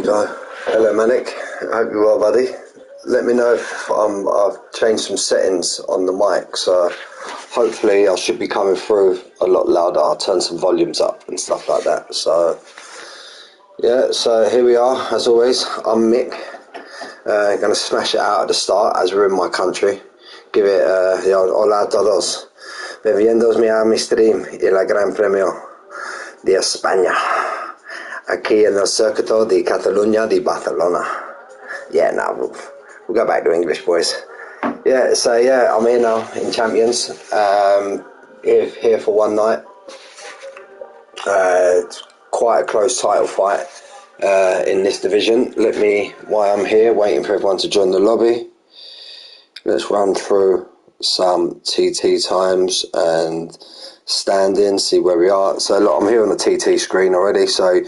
go. Hello Manic, I hope you're well, buddy. Let me know if I've changed some settings on the mic, so hopefully I should be coming through a lot louder. I'll turn some volumes up and stuff like that. So yeah, so here we are, as always. I'm Mick. Going to smash it out at the start as we're in my country. Give it hola a todos. Bienvenidos a mi stream y la Gran Premio de España. Aquí en el circuito de Catalunya de Barcelona. Yeah, no, we'll go back to English, boys. Yeah, so yeah, I'm here now in Champions. Here for one night. It's quite a close title fight in this division. While I'm here, waiting for everyone to join the lobby, let's run through some TT times and stand-in, see where we are. So look, I'm here on the TT screen already. So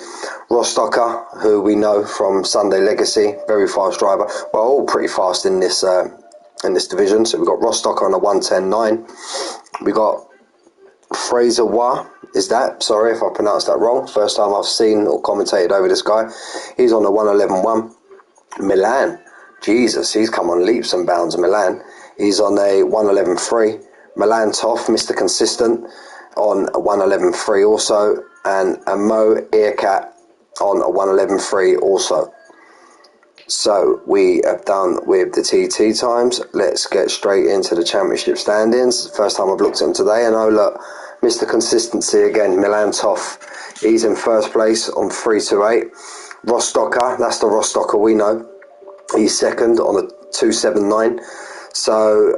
Rostocker, who we know from Sunday Legacy, very fast driver. Well, all pretty fast in this division. So we've got Rostocker on a 1:10.9. We got Fraser Wah, sorry if I pronounced that wrong. First time I've seen or commentated over this guy. He's on a 1:11.1. Milan, Jesus, he's come on leaps and bounds. Milan, he's on a 1:11.3. Milan Toff, Mr. Consistent, on a 1:11.3 also, and a Mo Earcat on a 1:11.3 also. So we have done with the TT times. Let's get straight into the championship stand-ins. First time I've looked at them today, and oh look, Mr. Consistency again, Milan Toff. He's in first place on 3:28. Rostocker, that's the Rostocker we know. He's second on a 2:79. So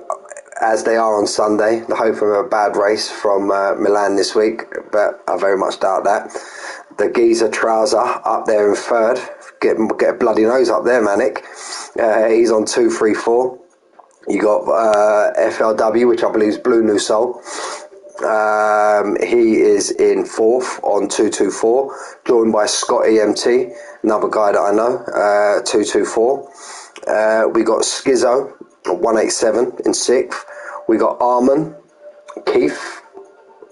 as they are on Sunday, they're hoping for a bad race from Milan this week, but I very much doubt that. The Geezer Trouser up there in third. Get a bloody nose up there, Manic. He's on 2:34. You got FLW, which I believe is Blue New Soul. He is in fourth on 2:24, joined by Scott EMT, another guy that I know, 2:24. We got Skizzo, 1:87 in sixth. We got Armin, Keith,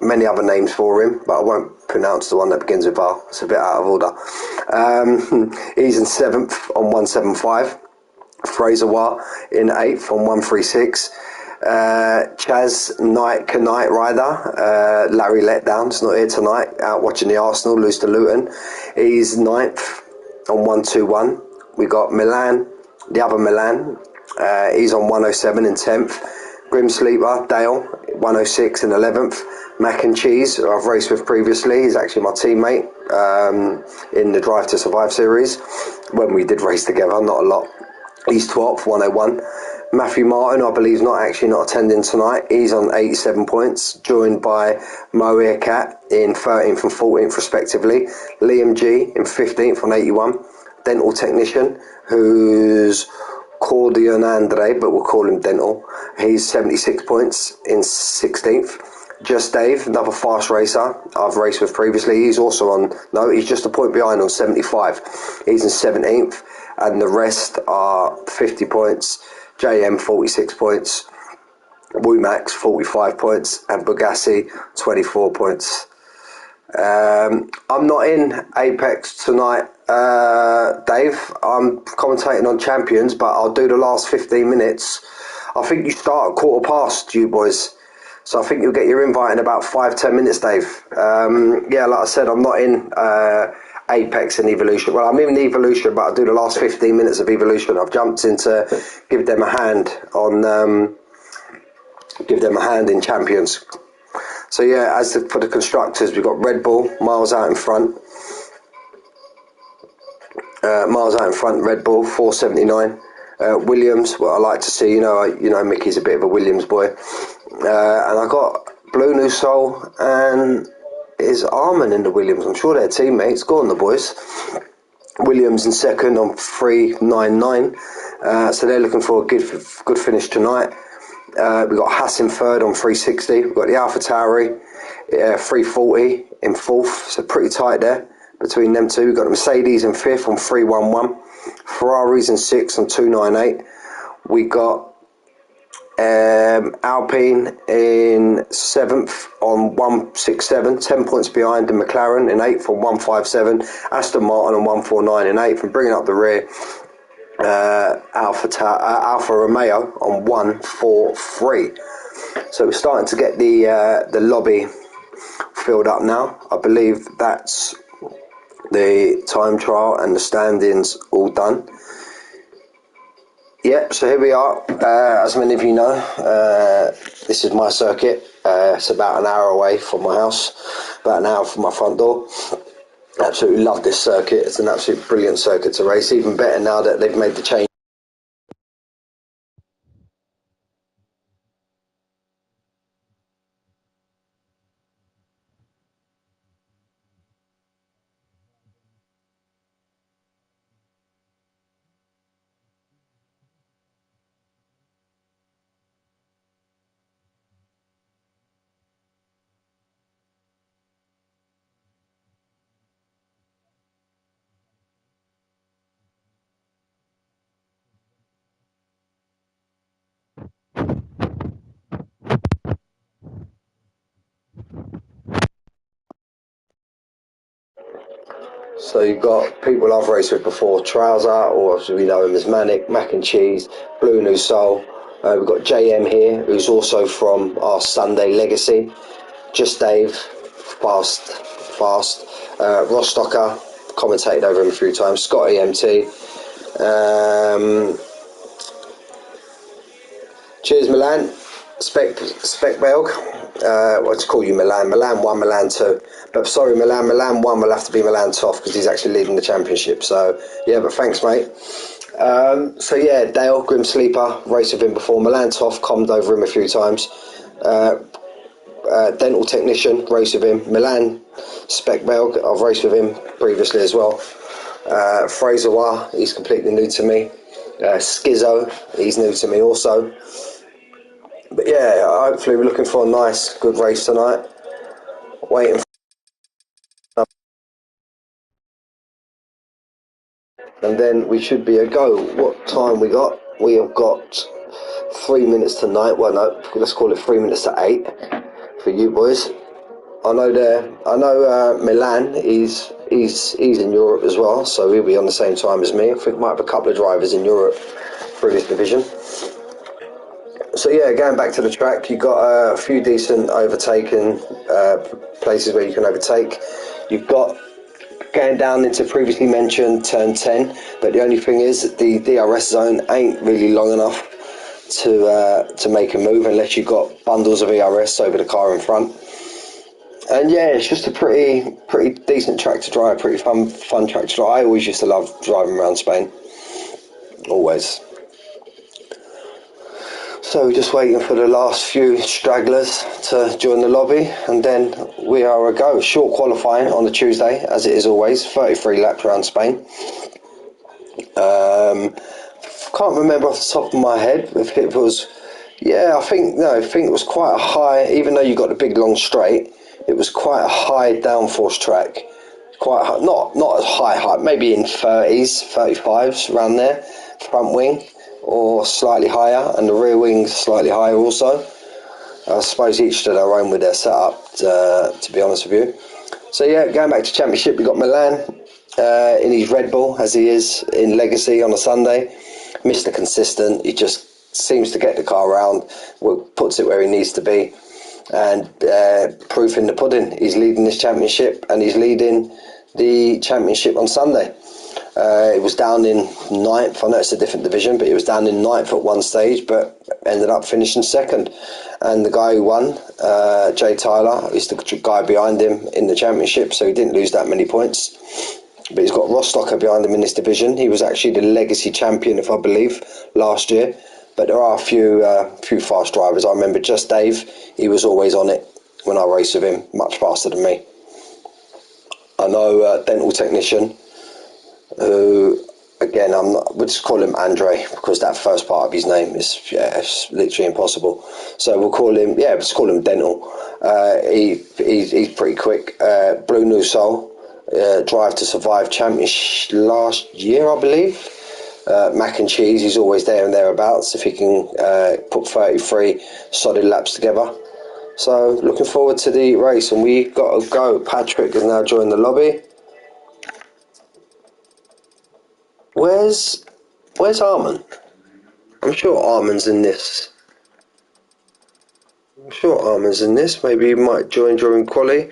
many other names for him, but I won't pronounce the one that begins with R. It's a bit out of order. He's in seventh on 1:75. Fraser Wah in eighth on 1:36. Chaz Knight Rider, Larry Letdown's not here tonight, out watching the Arsenal lose to Luton. He's ninth on 1:21. We got Milan, the other Milan, he's on 1:07 in 10th. Grim Sleeper, Dale, 1:06 in 11th. Mac and Cheese, who I've raced with previously, he's actually my teammate in the Drive to Survive series, when we did race together, not a lot. He's 12th, 1:01. Matthew Martin, I believe, not attending tonight. He's on 87 points, joined by Mo Earcat in 13th and 14th respectively. Liam G in 15th on 81. Dental Technician, who's called Andre, but we'll call him Dental. He's 76 points in 16th. Just Dave, another fast racer I've raced with previously. He's also on, no, he's just a point behind on 75. He's in 17th, and the rest are 50 points. JM 46 points, Woomax 45 points, and Bugassi 24 points. I'm not in Apex tonight, Dave. I'm commentating on Champions, but I'll do the last 15 minutes. I think you start at 1:15, you boys. So I think you'll get your invite in about 5-10 minutes, Dave. Yeah, like I said, I'm not in Apex and Evolution. Well, I'm in Evolution, but I'll do the last 15 minutes of Evolution. I've jumped in to give them a hand in Champions. So yeah, for the constructors, we've got Red Bull, miles out in front. Red Bull, 479. Williams, what I like to see, you know, Mickey's a bit of a Williams boy. And I got Blue New Soul and is Armin in the Williams. I'm sure they're teammates. Go on, the boys. Williams in second on 3:99. So they're looking for a good finish tonight. We've got Haas in third on 3:60. We've got the Alpha Tauri 3:40 in fourth. So pretty tight there between them two. We've got the Mercedes in fifth on 3:11. Ferraris in sixth on 2:98. We got Alpine in 7th on 167, 10 points behind, and McLaren in 8th on 157, Aston Martin on 149 in 8th, and bringing up the rear, Alfa Romeo on 143. So we're starting to get the lobby filled up now. I believe that's the time trial and the standings all done. Yep, so here we are. As many of you know, this is my circuit. It's about an hour away from my house, about an hour from my front door. Absolutely love this circuit. It's an absolute brilliant circuit to race, even better now that they've made the change. So you've got people I've raced with before, Trouser, or as we know him as Manic, Mac and Cheese, Blue New Soul. We've got JM here, who's also from our Sunday legacy. Just Dave, fast. Rostocker, commentated over him a few times. Scotty MT. Cheers, Milan. Spec Belg. What to call you, Milan? Milan 1, Milan 2. But sorry, Milan 1 will have to be Milan Toff because he's actually leading the championship. So, yeah, but thanks, mate. So, yeah, Dale, Grim Sleeper, raced with him before. Milan Toff, commed over him a few times. Dental Technician, raced with him. Milan Spec Belg, I've raced with him previously as well. Fraser Wah, he's completely new to me. Skizzo, he's new to me also. But yeah, hopefully we're looking for a nice, good race tonight. Waiting for, and then we should be a go. What time we got? We have got 3 minutes to 9. Well, no, let's call it 3 minutes to 8 for you boys. I know Milan. He's in Europe as well, so he'll be on the same time as me. I think we might have a couple of drivers in Europe through this division. So yeah, going back to the track, you've got a few decent overtaking places where you can overtake. You've got going down into previously mentioned turn 10, but the only thing is the DRS zone ain't really long enough to make a move unless you've got bundles of ERS over the car in front. And yeah, it's just a pretty decent track to drive, pretty fun track to drive. I always used to love driving around Spain, always. So we're just waiting for the last few stragglers to join the lobby, and then we are a go. Short qualifying on the Tuesday, as it is always, 33 laps around Spain. Can't remember off the top of my head if it was, I think it was quite a high, even though you got the big long straight, it was quite a high downforce track. Quite high, not as high, maybe in 30s, 35s, around there, front wing. Or slightly higher, and the rear wings slightly higher also. I suppose each to their own with their setup, to be honest with you. So yeah, going back to championship, we got Milan in his Red Bull, as he is in Legacy on a Sunday. Mr. Consistent, he just seems to get the car around, puts it where he needs to be, and proof in the pudding. He's leading this championship, and he's leading the championship on Sunday. It was down in 9th. I know it's a different division, but it was down in 9th at one stage, but ended up finishing 2nd. And the guy who won, Jay Tyler, is the guy behind him in the championship, so he didn't lose that many points. But he's got Rostocker behind him in this division. He was actually the Legacy champion, if I believe, last year. But there are a few fast drivers. I remember Just Dave, he was always on it when I raced with him, much faster than me. I know Dental Technician, who, again, we'll just call him Andre, because that first part of his name is, it's literally impossible. So we'll call him, let's call him Dental. He's pretty quick. Blue New Soul, Drive to Survive championship last year, I believe. mac and cheese. He's always there and thereabouts if he can put 33 solid laps together. So looking forward to the race, and we got to go. Patrick has now joined the lobby. Where's Armin? I'm sure Armin's in this. Maybe he might join during quali,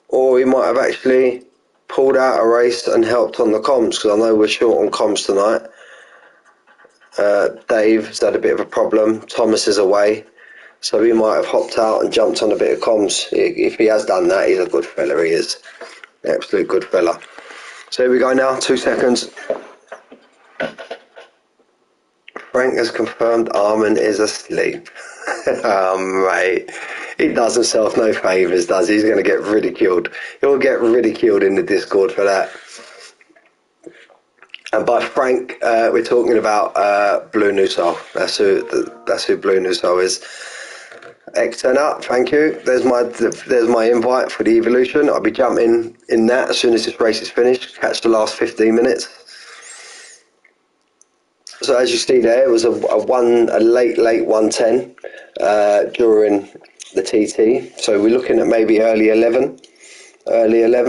or he might have actually pulled out a race and helped on the comms, because I know we're short on comms tonight. Dave's had a bit of a problem. Thomas is away, so he might have hopped out and jumped on a bit of comms. If he has done that, he's a good fella. He is absolute good fella. So here we go now. 2 seconds. Frank has confirmed Armin is asleep. Oh, mate. He does himself no favours, does he? He's going to get ridiculed. He'll get ridiculed in the Discord for that. And by Frank, we're talking about Blue Nusal. That's who Blue Nusal is. Excellent up, thank you. There's my invite for the Evolution. I'll be jumping in that as soon as this race is finished. Catch the last 15 minutes. So as you see there, it was a late 110 during the TT. So we're looking at maybe early 11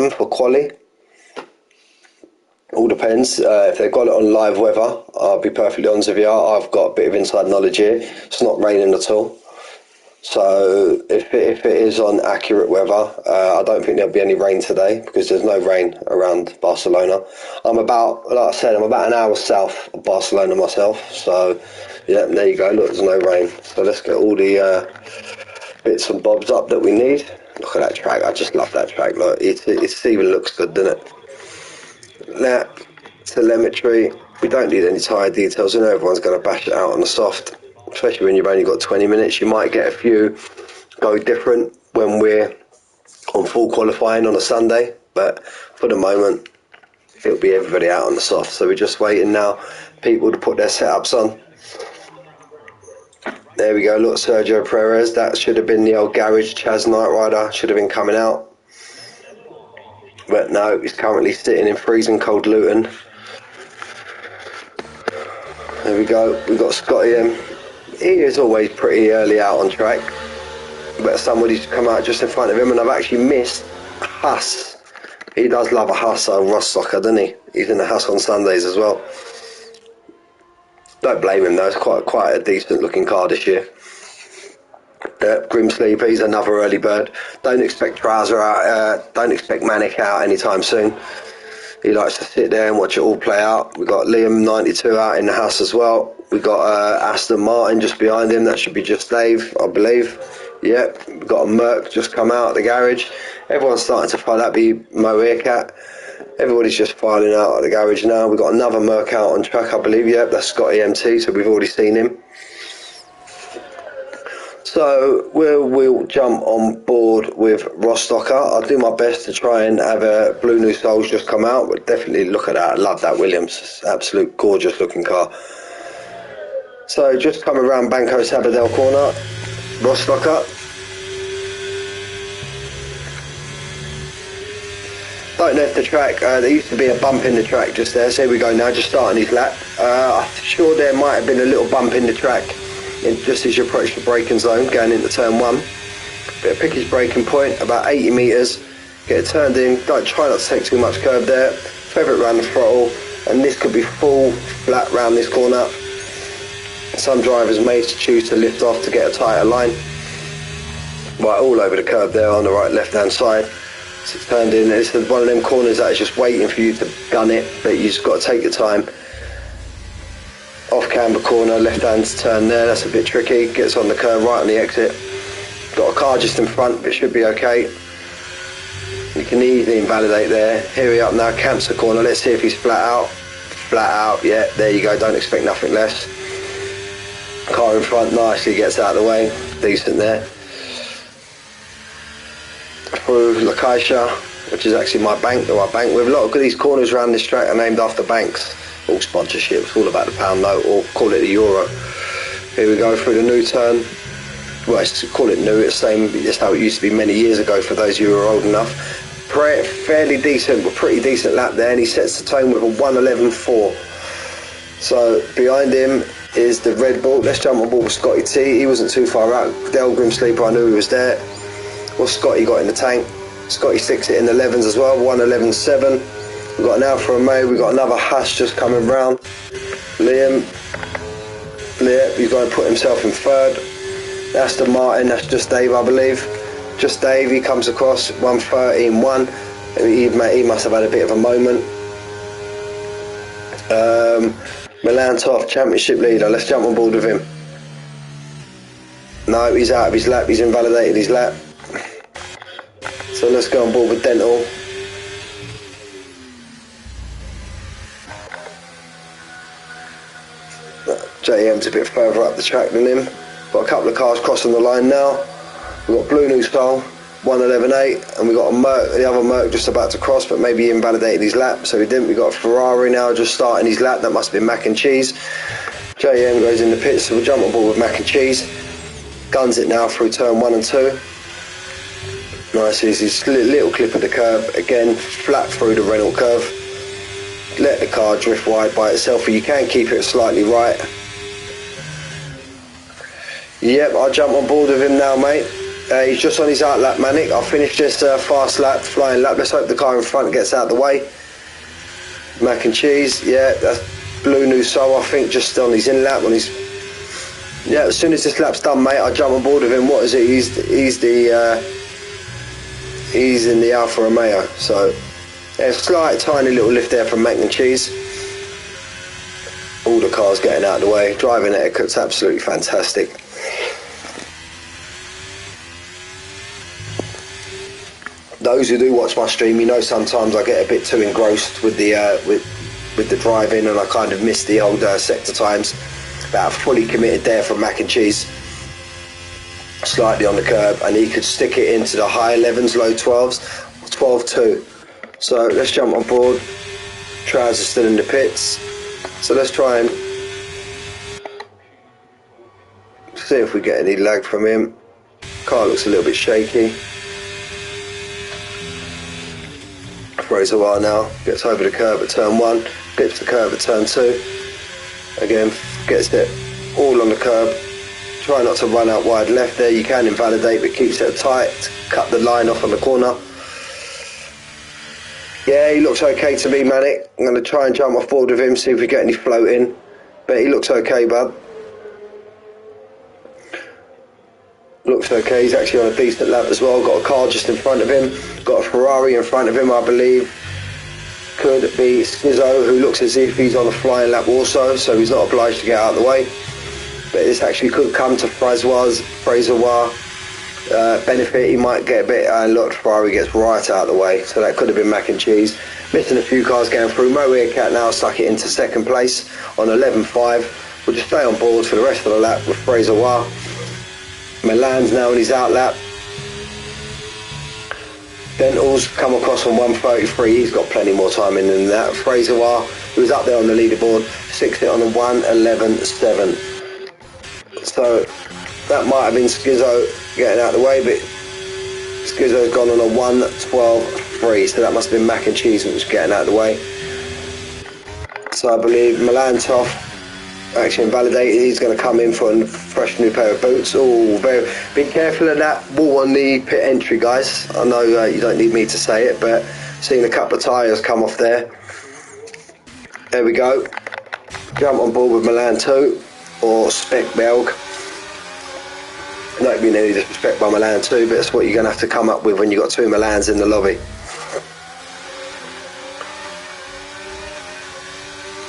for quali. All depends. If they've got it on live weather, I'll be perfectly honest with you, I've got a bit of inside knowledge here. It's not raining at all. So if it is on accurate weather, I don't think there'll be any rain today, because there's no rain around Barcelona. I'm about an hour south of Barcelona myself. So yeah, there you go. Look, there's no rain. So let's get all the bits and bobs up that we need. Look at that track. I just love that track. Look, it even looks good, doesn't it? Lap, telemetry. We don't need any tyre details. I know everyone's going to bash it out on the soft. Especially when you've only got 20 minutes, you might get a few go different when we're on full qualifying on a Sunday, but for the moment it'll be everybody out on the soft. So we're just waiting now people to put their setups on. There we go. Look, Sergio Perez, that should have been the old garage. Chaz Knight Rider should have been coming out, but no, he's currently sitting in freezing cold Luton. There we go. We've got Scotty M. He is always pretty early out on track, but somebody's come out just in front of him, and I've actually missed Huss. He does love a Huss on Rostocker, doesn't he? He's in the Huss on Sundays as well. Don't blame him though, it's quite a decent looking car this year. Grim Sleep, he's another early bird. Don't expect Trouser out, don't expect Manic out anytime soon. He likes to sit there and watch it all play out. We've got Liam 92 out in the house as well. We've got Aston Martin just behind him. That should be just Dave, I believe. Yep, we've got a Merc just come out of the garage. Everyone's starting to file. That'd be Mo Earcat. Everybody's just filing out of the garage now. We've got another Merc out on track, I believe. Yep, that's Scott EMT, so we've already seen him. So we'll jump on board with Rostocker. I'll do my best to try and have a Blue New Souls just come out, but definitely look at that. I love that Williams. It's absolute gorgeous looking car. So just coming around Banco Sabadell corner, Rostocker. Don't know if the track, there used to be a bump in the track just there, so here we go now, just starting his lap. I'm sure there might have been a little bump in the track just as you approach the braking zone going into turn 1. Bit of pickage braking point, about 80 metres, get it turned in, try not to take too much curve there, feather it around the throttle, and this could be full flat round this corner. Some drivers may choose to lift off to get a tighter line. Right, all over the curb there on the right left hand side. So it's turned in. It's one of them corners that is just waiting for you to gun it, but you just got to take your time. Off camber corner, left hand turn there, that's a bit tricky. Gets on the curb right on the exit. Got a car just in front, but it should be okay. You can easily invalidate there. Here we are now, cancer corner. Let's see if he's flat out. Flat out, yeah, there you go. Don't expect nothing less. Car in front nicely gets out of the way. Decent there. Through Lacaisha, which is actually my bank that I bank with. A lot of these corners around this track are named after banks. All sponsorships, all about the pound note, or call it the euro. Here we go through the new turn. Well, call it new, it's the same, it's how it used to be many years ago for those who are old enough. Fairly decent, pretty decent lap there, and he sets the tone with a 1:11.4. So behind him is the Red Bull. Let's jump on board with Scotty T. He wasn't too far out. Del Grim Sleeper, I knew he was there. What's Scotty got in the tank? Scotty sticks it in the 11s as well, 111.7. We've got an Alfa Romeo, we've got another Hush just coming round. Liam, he's going to put himself in third. That's the Martin, that's Just Dave, I believe. Just Dave, he comes across 1:13.1. He must have had a bit of a moment. Milan Toff, championship leader, let's jump on board with him. No, he's out of his lap, he's invalidated his lap. So let's go on board with Dental. JM's a bit further up the track than him. Got a couple of cars crossing the line now. We've got Blue New Skull, 1:11.8, and we've got a Merc, the other Merc just about to cross, but maybe he invalidated his lap, so he didn't. We've got a Ferrari now just starting his lap, that must have been Mac and Cheese. JM goes in the pits, so we'll jump on board with Mac and Cheese. Guns it now through turn 1 and 2. Nice, easy little clip of the curb, again, flat through the Renault curve. Let the car drift wide by itself, but you can keep it slightly right. Yep, I'll jump on board with him now, mate. He's just on his out lap, Manic. I'll finish this fast lap, flying lap. Let's hope the car in front gets out of the way. Mac and Cheese, yeah, that's Blue New Soul, I think, just on his in lap. Yeah, as soon as this lap's done, mate, I'll jump on board with him. What is it? He's in the Alfa Romeo. So, yeah, slight, tiny little lift there from Mac and Cheese. All the cars getting out of the way. Driving etiquette's absolutely fantastic. Those who do watch my stream, you know sometimes I get a bit too engrossed with the with the driving, and I kind of miss the older sector times. About fully committed there from Mac and Cheese, slightly on the curb, and he could stick it into the high 11s, low 12s, 12.2. So let's jump on board. Traz is still in the pits, so let's try and see if we get any lag from him. Car looks a little bit shaky. Reservoir now gets over the curb at turn 1, gets the curb at turn 2. Again, gets it all on the curb. Try not to run out wide left there. You can invalidate, but keeps it tight. Cut the line off on the corner. Yeah, he looks okay to me, Manic. I'm going to try and jump off board with him, see if we get any floating. But he looks okay, bud. Looks okay, he's actually on a decent lap as well. Got a car just in front of him. Got a Ferrari in front of him, I believe. Could be Skizzo, who looks as if he's on a flying lap also, so he's not obliged to get out of the way. But this actually could come to Fraser's benefit. He might get a bit, and look, Ferrari gets right out of the way, so that could have been Mac and Cheese. Missing a few cars going through. Moe Cat now stuck it into second place on 11.5. We'll just stay on board for the rest of the lap with Fraser. Milan's now in his out lap. Dental's come across on 1:33. He's got plenty more time in than that. Fraser, who's up there on the leaderboard, 6th on a 1:11.7. So that might have been Skizzo getting out of the way, but Skizzo's gone on a 1:12.3. So that must have been Mac and Cheese which was getting out of the way. So I believe Milan Toff actually invalidated. He's going to come in for a fresh new pair of boots. Oh, be careful of that wall on the pit entry, guys. I know you don't need me to say it, but seeing a couple of tyres come off there. There we go. Jump on board with Milan 2 or Spec Belg. Don't mean any disrespect by Milan 2, but that's what you're going to have to come up with when you've got 2 Milans in the lobby.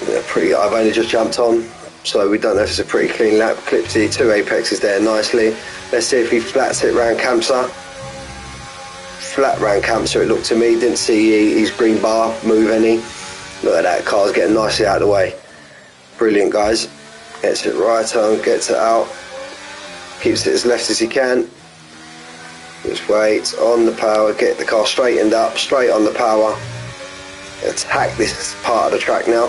Yeah, pretty. I've only just jumped on, so we don't know if it's a pretty clean lap. Clips the 2 apexes there nicely. Let's see if he flats it round Kamsa. Flat round Kamsa it looked to me. Didn't see his green bar move any. Look at that, car's getting nicely out of the way. Brilliant, guys. Gets it right on, gets it out. Keeps it as left as he can. Just wait on the power, get the car straightened up, straight on the power. Attack this part of the track now.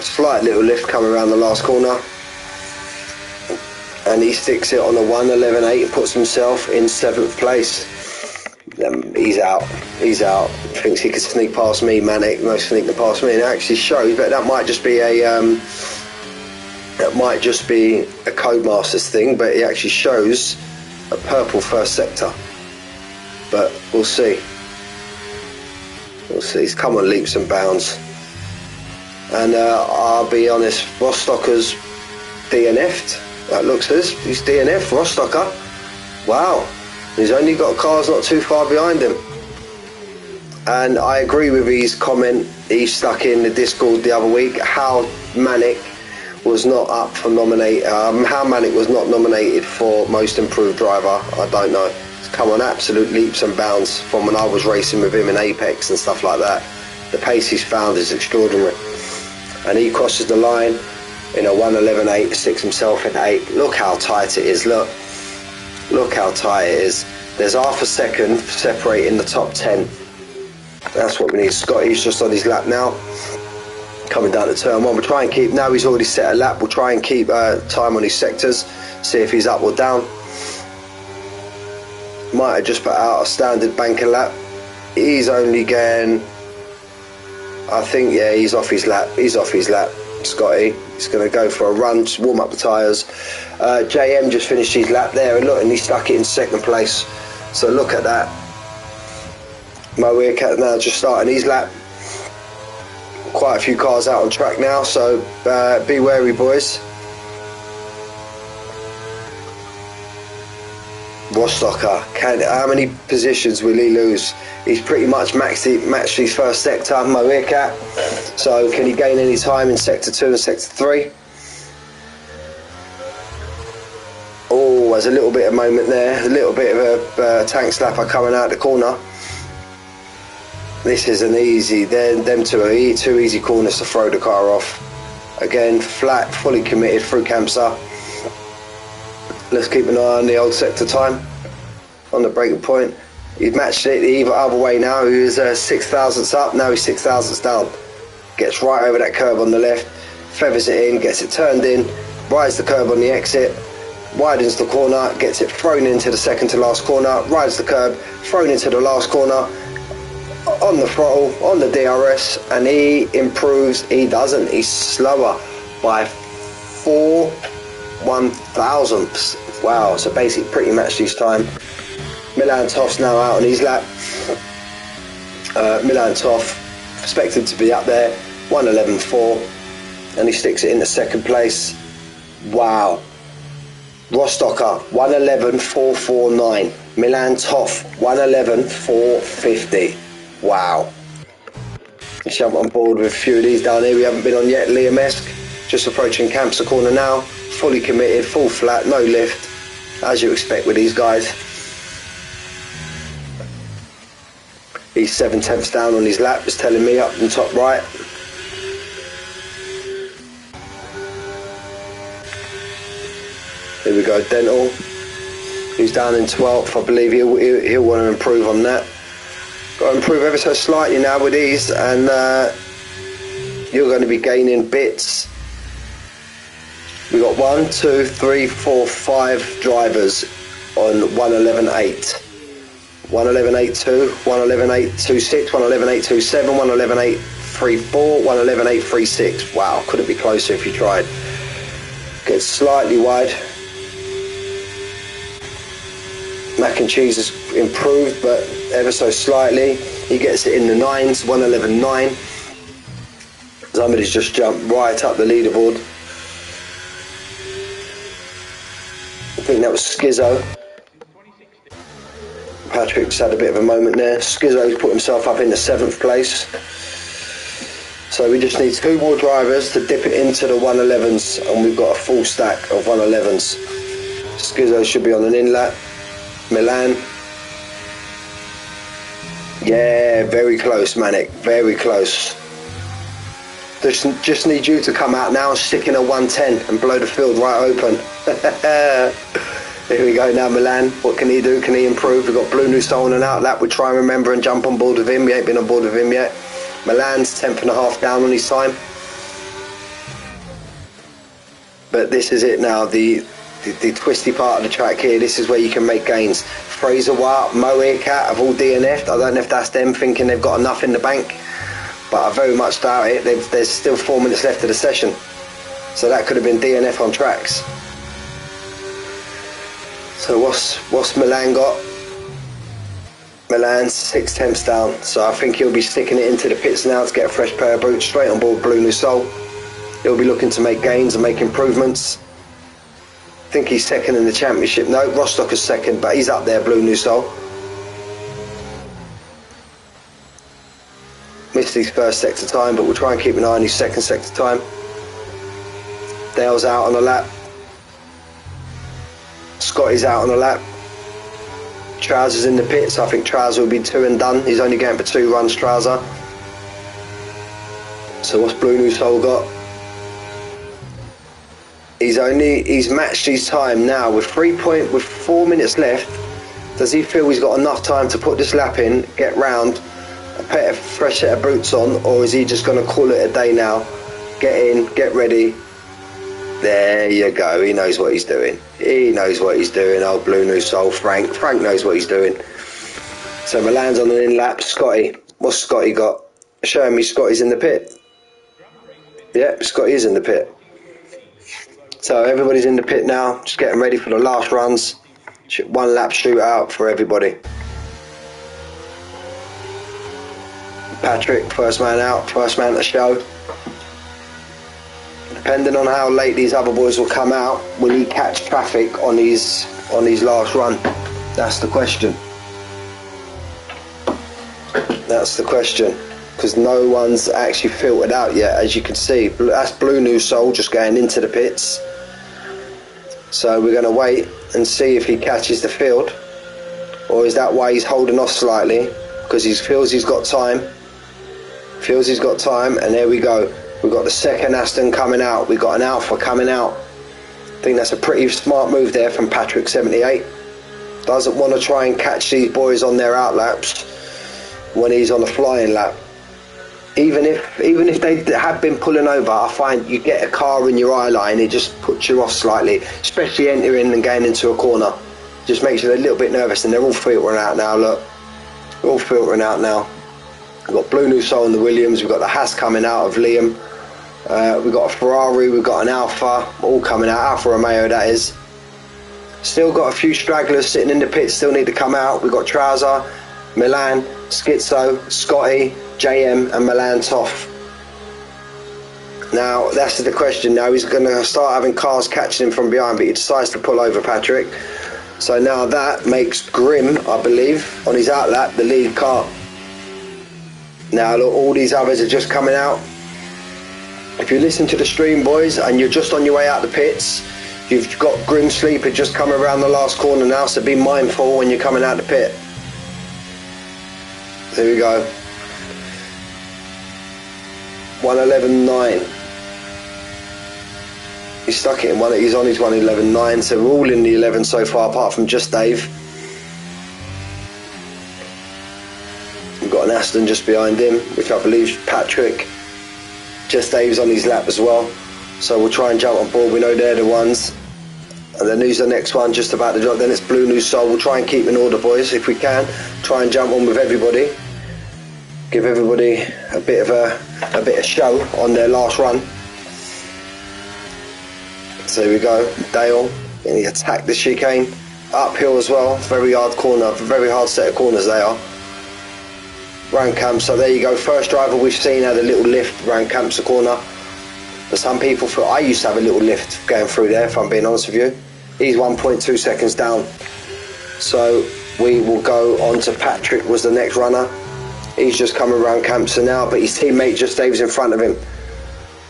Slight little lift coming around the last corner, and he sticks it on the 1:11.8 and puts himself in 7th place. He's out. He's out. Thinks he could sneak past me, Manic. No sneaking past me. And it actually shows, but that might just be a Codemasters thing. But it actually shows a purple first sector. But we'll see. We'll see. He's come on leaps and bounds. And I'll be honest, Rostocker's DNF'd. That looks as he's DNF. Rostocker. Wow. He's only got cars not too far behind him. And I agree with his comment he stuck in the Discord the other week, how Manic was not up for how Manic was not nominated for most improved driver. I don't know. It's come on absolute leaps and bounds from when I was racing with him in Apex and stuff like that. The pace he's found is extraordinary. And he crosses the line in a 1:11.8, sticks himself in 8. Look how tight it is, look how tight it is. There's half a second separating the top 10. That's what we need. Scotty's just on his lap now, coming down to turn 1. We'll try and keep, now he's already set a lap, we'll try and keep time on his sectors, see if he's up or down. Might have just put out a standard banker lap. He's only getting, I think, yeah, he's off his lap, Scotty. He's going to go for a run, just warm up the tyres. JM just finished his lap there, and look, and he stuck it in second place. So look at that. Mo Weircat now just starting his lap. Quite a few cars out on track now, so be wary, boys. Rostocker, how many positions will he lose? He's pretty much matched his first sector, Mo Weircat. So can he gain any time in sector 2 and sector 3? Oh, there's a little bit of moment there, a little bit of a tank slapper coming out the corner. This is an easy, them two are two easy corners to throw the car off. Again, flat, fully committed through Campsa. Let's keep an eye on the old sector time, on the breaking point. He's matched it the other way now. He was 6 thousandths up, now he's 6 thousandths down. Gets right over that curb on the left, feathers it in, gets it turned in, rides the curb on the exit, widens the corner, gets it thrown into the second to last corner, rides the curb, thrown into the last corner, on the throttle, on the DRS, and he improves. He doesn't, he's slower by 4 1,000ths. Wow, so basically pretty matched his time. Milan Toff's now out on his lap. Milan Toff expected to be up there, 1:11.4, and he sticks it in the second place. Wow. Rostocker, 1:11.449. Milan Toff, 1:11.450. Wow. Let's jump on board with a few of these down here we haven't been on yet. Liam-esque, just approaching Campsa corner now. Fully committed, full flat, no lift, as you expect with these guys. He's 7/10ths down on his lap, is telling me up in the top right. Here we go, Dental. He's down in 12th. I believe he'll want to improve on that. Got to improve ever so slightly now with these, and you're going to be gaining bits. We got 1, 2, 3, 4, 5 drivers on 1:11.8. 1:11.82, 1:11.826, 1:11.827, 1:11.834, 1:11.836. Wow, couldn't be closer if you tried. Gets slightly wide. Mac and cheese has improved, but ever so slightly. He gets it in the 9s, 1:11.9. Somebody's just jumped right up the leaderboard. I think that was Skizzo. Patrick's had a bit of a moment there. Skizzo's put himself up in the 7th place. So we just need 2 more drivers to dip it into the 1:11s, and we've got a full stack of 1:11s. Skizzo should be on an in lap. Milan. Yeah, very close, Manic. Very close. Just need you to come out now and stick in a 110 and blow the field right open. Here we go now, Milan. What can he do? Can he improve? We've got Blue New Soul on an out lap. We'll try and remember and jump on board with him. We ain't been on board with him yet. Milan's 10.5 down on his time. But this is it now. The the twisty part of the track here. This is where you can make gains. Fraser White, Moe Cat have all DNF'd. I don't know if that's them thinking they've got enough in the bank, but I very much doubt it. There's still 4 minutes left of the session, so that could have been DNF on tracks. So what's Milan got? Milan's 6/10 down, so I think he'll be sticking it into the pits now to get a fresh pair of boots, straight on board Blue New Soul. He'll be looking to make gains and make improvements. I think he's second in the championship. No, Rostock is second, but he's up there, Blue New Soul. Missed his first sector time, but we'll try and keep an eye on his second sector time. Dale's out on the lap. Scotty's out on the lap. Trousers in the pits. I think Trouser will be 2 and done. He's only going for 2 runs, Trouser. So what's Blue New Soul got? He's matched his time now with 4 minutes left. Does he feel he's got enough time to put this lap in, get round, a fresh set of boots on, or is he just going to call it a day now? Get in, get ready. There you go. He knows what he's doing. He knows what he's doing. Old Blue New Soul, Frank. Frank knows what he's doing. So Milan's on an in lap. Scotty. What's Scotty got? Showing me Scotty's in the pit. Yep, Scotty is in the pit. So everybody's in the pit now, just getting ready for the last runs. 1 lap shootout for everybody. Patrick, first man out, first man to show. Depending on how late these other boys will come out, will he catch traffic on his last run? That's the question. That's the question. Because no one's actually filtered out yet, as you can see. That's Blue New Soul just going into the pits. So we're going to wait and see if he catches the field, or is that why he's holding off slightly, because he feels he's got time. Feels he's got time, and there we go. We've got the second Aston coming out. We've got an Alpha coming out. I think that's a pretty smart move there from Patrick 78. Doesn't want to try and catch these boys on their outlaps when he's on a flying lap. Even if they have been pulling over, I find you get a car in your eye line, it just puts you off slightly, especially entering and going into a corner. Just makes you a little bit nervous, and they're all filtering out now. Look, they're all filtering out now. We've got Blue New Soul and the Williams. We've got the Haas coming out of Liam. We've got a Ferrari. We've got an Alpha, all coming out. Alfa Romeo, that is. Still got a few stragglers sitting in the pits, still need to come out. We've got Trouser, Milan, Schizo, Scotty, JM and Milan Toff. Now that's the question. Now he's going to start having cars catching him from behind, but he decides to pull over Patrick. So now that makes Grim, I believe, on his outlap the lead car. Now look, all these others are just coming out. If you listen to the stream, boys, and you're just on your way out the pits, you've got Grim Sleeper just coming around the last corner now, so be mindful when you're coming out the pit. There we go. 1:11.9. He's stuck it in one. He's on his 1:11.9. So we're all in the 11 so far, apart from just Dave. We've got an Aston just behind him, which I believe is Patrick. Just Dave's on his lap as well. So we'll try and jump on board. We know they're the ones. And then who's the next one? Just about to drop. Then it's Blue New Soul. We'll try and keep in order, boys, if we can. Try and jump on with everybody. Give everybody a bit of show on their last run. So here we go. Dale, and he attacked the chicane. Uphill as well. Very hard corner. Very hard set of corners they are. Round camp. So there you go. First driver we've seen had a little lift round camps the corner. But some people feel, I used to have a little lift going through there, if I'm being honest with you. He's 1.2 seconds down. So we will go on to Patrick, was the next runner. He's just coming around Campson now, but his teammate Just Dave's in front of him.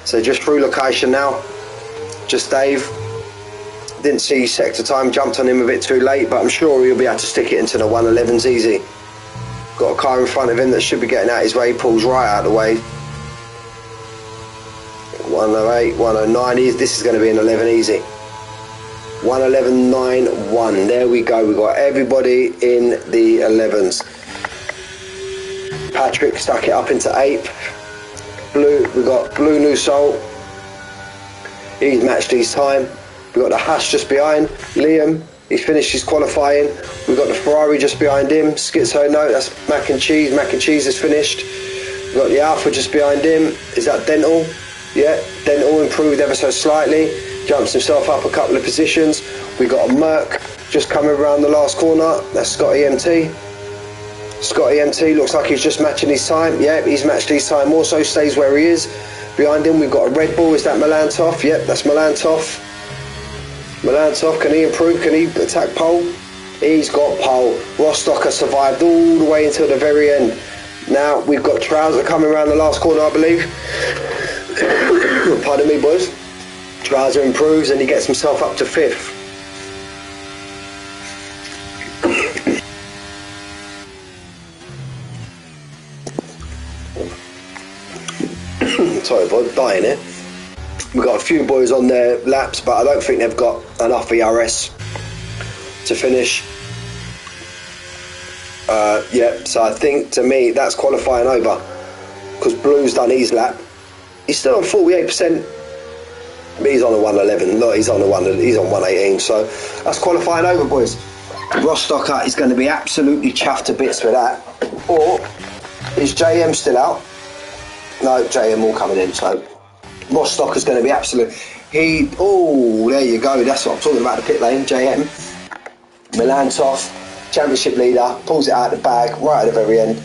So just through location now. Just Dave. Didn't see sector time, jumped on him a bit too late, but I'm sure he'll be able to stick it into the 1:11s easy. Got a car in front of him that should be getting out his way. He pulls right out of the way. 1:08, 1:09. This is going to be an 11 easy. 1:11.91. There we go. We've got everybody in the 11s. Patrick stuck it up into 8th. We've got Blue New Soul. He's matched his time. We've got the Haas just behind. Liam, he finished his qualifying. We've got the Ferrari just behind him. Schizo, no, that's Mac and Cheese. Mac and Cheese is finished. We've got the Alpha just behind him. Is that Dental? Yeah, Dental improved ever so slightly. Jumps himself up a couple of positions. We've got a Merc just coming around the last corner. That's Scotty MT. Scotty MT looks like he's just matching his time. Yep, he's matched his time also, stays where he is. Behind him we've got a Red Bull. Is that Melantov? Yep, that's Melantov. Melantov, can he improve? Can he attack pole? He's got pole. Rostocker survived all the way until the very end. Now we've got Trouser coming around the last corner, I believe. Pardon me, boys. Trouser improves and he gets himself up to 5th. Sorry, boy, dying here. We've got a few boys on their laps, but I don't think they've got enough ERS to finish. Yeah, so I think to me that's qualifying over because Blue's done his lap. He's still on 48%, but he's on a 111. Look, he's on 118. So that's qualifying over, boys. Rostocker is going to be absolutely chuffed to bits with that. Or is JM still out? No, JM all coming in. So Rostocker's going to be absolute. There you go. That's what I'm talking about. The pit lane, JM. Milantov, championship leader, pulls it out of the bag right at the very end.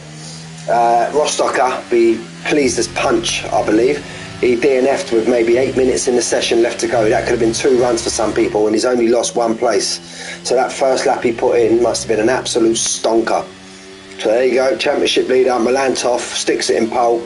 Rostocker be pleased as punch, I believe. He DNF'd with maybe 8 minutes in the session left to go. That could have been 2 runs for some people, and he's only lost 1 place. So that first lap he put in must have been an absolute stonker. So there you go, championship leader Melantov sticks it in pole.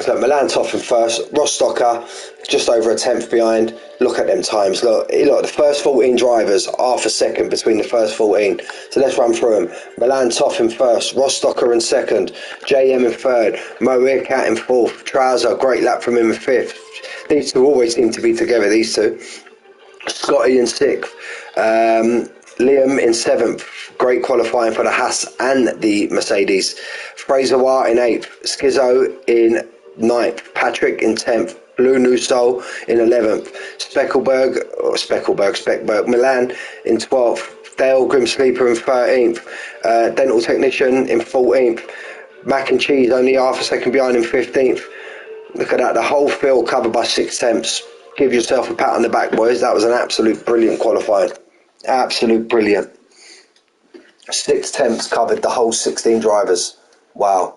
So Melantov in first, Rostocker just over a 10th behind. Look at them times. Look, the first 14 drivers half a second between the first 14. So let's run through them. Melantov in first, Rostocker in second, JM in third, Moirkat in fourth, Trouser, great lap from him in fifth. These two always seem to be together, these two. Scotty in sixth, Liam in seventh, great qualifying for the Haas and the Mercedes. Fraser Wart in eighth, Schizo in ninth, Patrick in 10th, Blue New Soul in 11th, Speckberg, Milan in 12th, Dale Grimsleeper in 13th, Dental Technician in 14th, Mac and Cheese only half a second behind in 15th. Look at that, the whole field covered by 6 tenths. Give yourself a pat on the back, boys. That was an absolute brilliant qualifying. Absolute brilliant. 6 tenths covered the whole 16 drivers. Wow.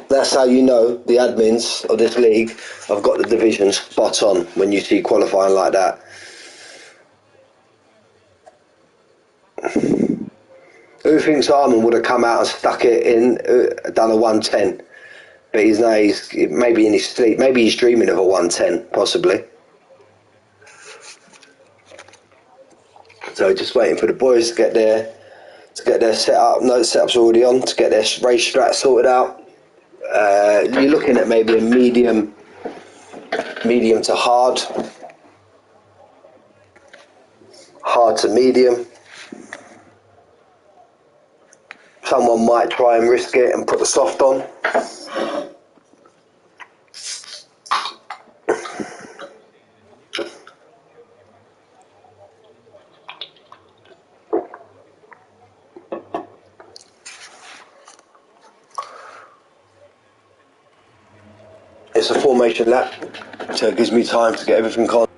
That's how you know the admins of this league have got the division spot on when you see qualifying like that. Who thinks Armin would have come out and stuck it in, done a 110? But he's maybe in his sleep, maybe he's dreaming of a 110, possibly. So just waiting for the boys to get their setup. No, the setup's already on, to get their race strat sorted out. You're looking at maybe a medium to hard to medium. Someone might try and risk it and put the soft on. It's a formation lap, so it gives me time to get everything on.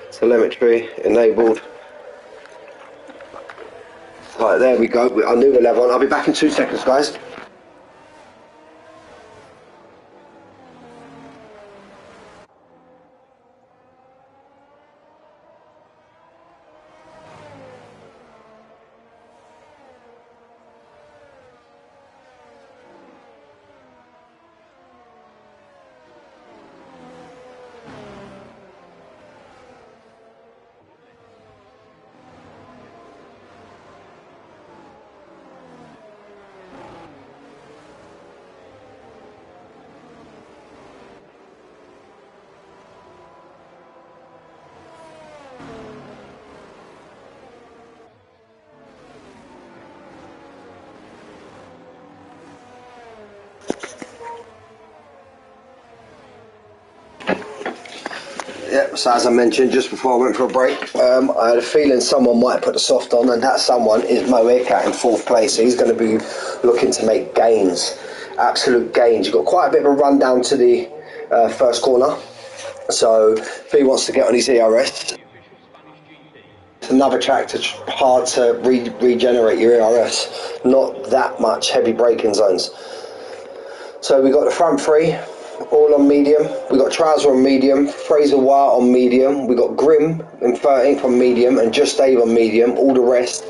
Telemetry enabled. Right, there we go. I knew the level on. I'll be back in 2 seconds, guys. Yep, so as I mentioned just before I went for a break, I had a feeling someone might put the soft on, and that someone is Mo Aircat in 4th place. So he's going to be looking to make gains, absolute gains. You've got quite a bit of a run down to the first corner, so if he wants to get on his ERS, it's another track that's hard to regenerate your ERS, not that much heavy braking zones. So we got the front three, all on medium. We got Trouser on medium, Fraser Wyatt on medium. We got Grim in 13th on medium, and Just Dave on medium. All the rest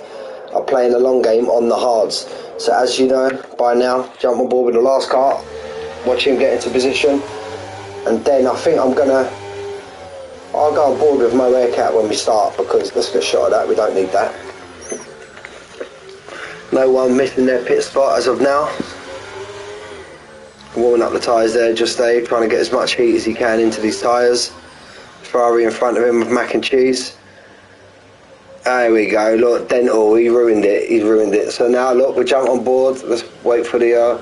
are playing the long game on the hards. So as you know by now, jump on board with the last car, watch him get into position, and then I think I'll go on board with Mo Aircat when we start, because let's get a shot of that. We don't need that. No one missing their pit spot as of now. Warming up the tyres there, Just Dave, trying to get as much heat as he can into these tyres. Ferrari in front of him with mac and cheese. There we go, look, Dental, he ruined it. So now look, we jump on board, let's wait for the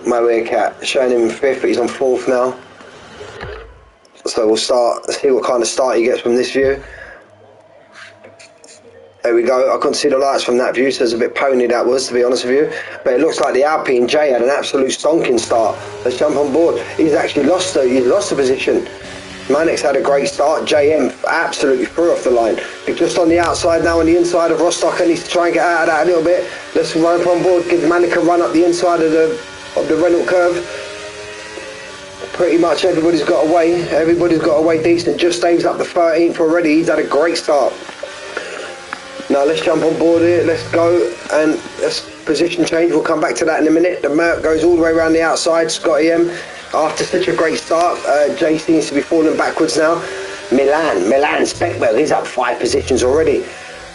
Mo Aircat, showing him in 5th, but he's on 4th now. So we'll start, see what kind of start he gets from this view. There we go, I couldn't see the lights from that view, so it's a bit pony that was, to be honest with you. But it looks like the Alpine J had an absolute stonking start. Let's jump on board. He's actually lost the position. Mannix had a great start. JM absolutely threw off the line. He's just on the outside now, on the inside of Rostock, and needs to try and get out of that a little bit. Let's run up on board, give Mannix a run up the inside of the Renault curve. Pretty much everybody's got away decent. Just Dave's up to 13th already. He's had a great start. Now let's jump on board here, let's go, and let's position change. We'll come back to that in a minute. The Merc goes all the way around the outside. Scotty M, after such a great start, Jay seems to be falling backwards now. Milan Speckberg, he's up 5 positions already.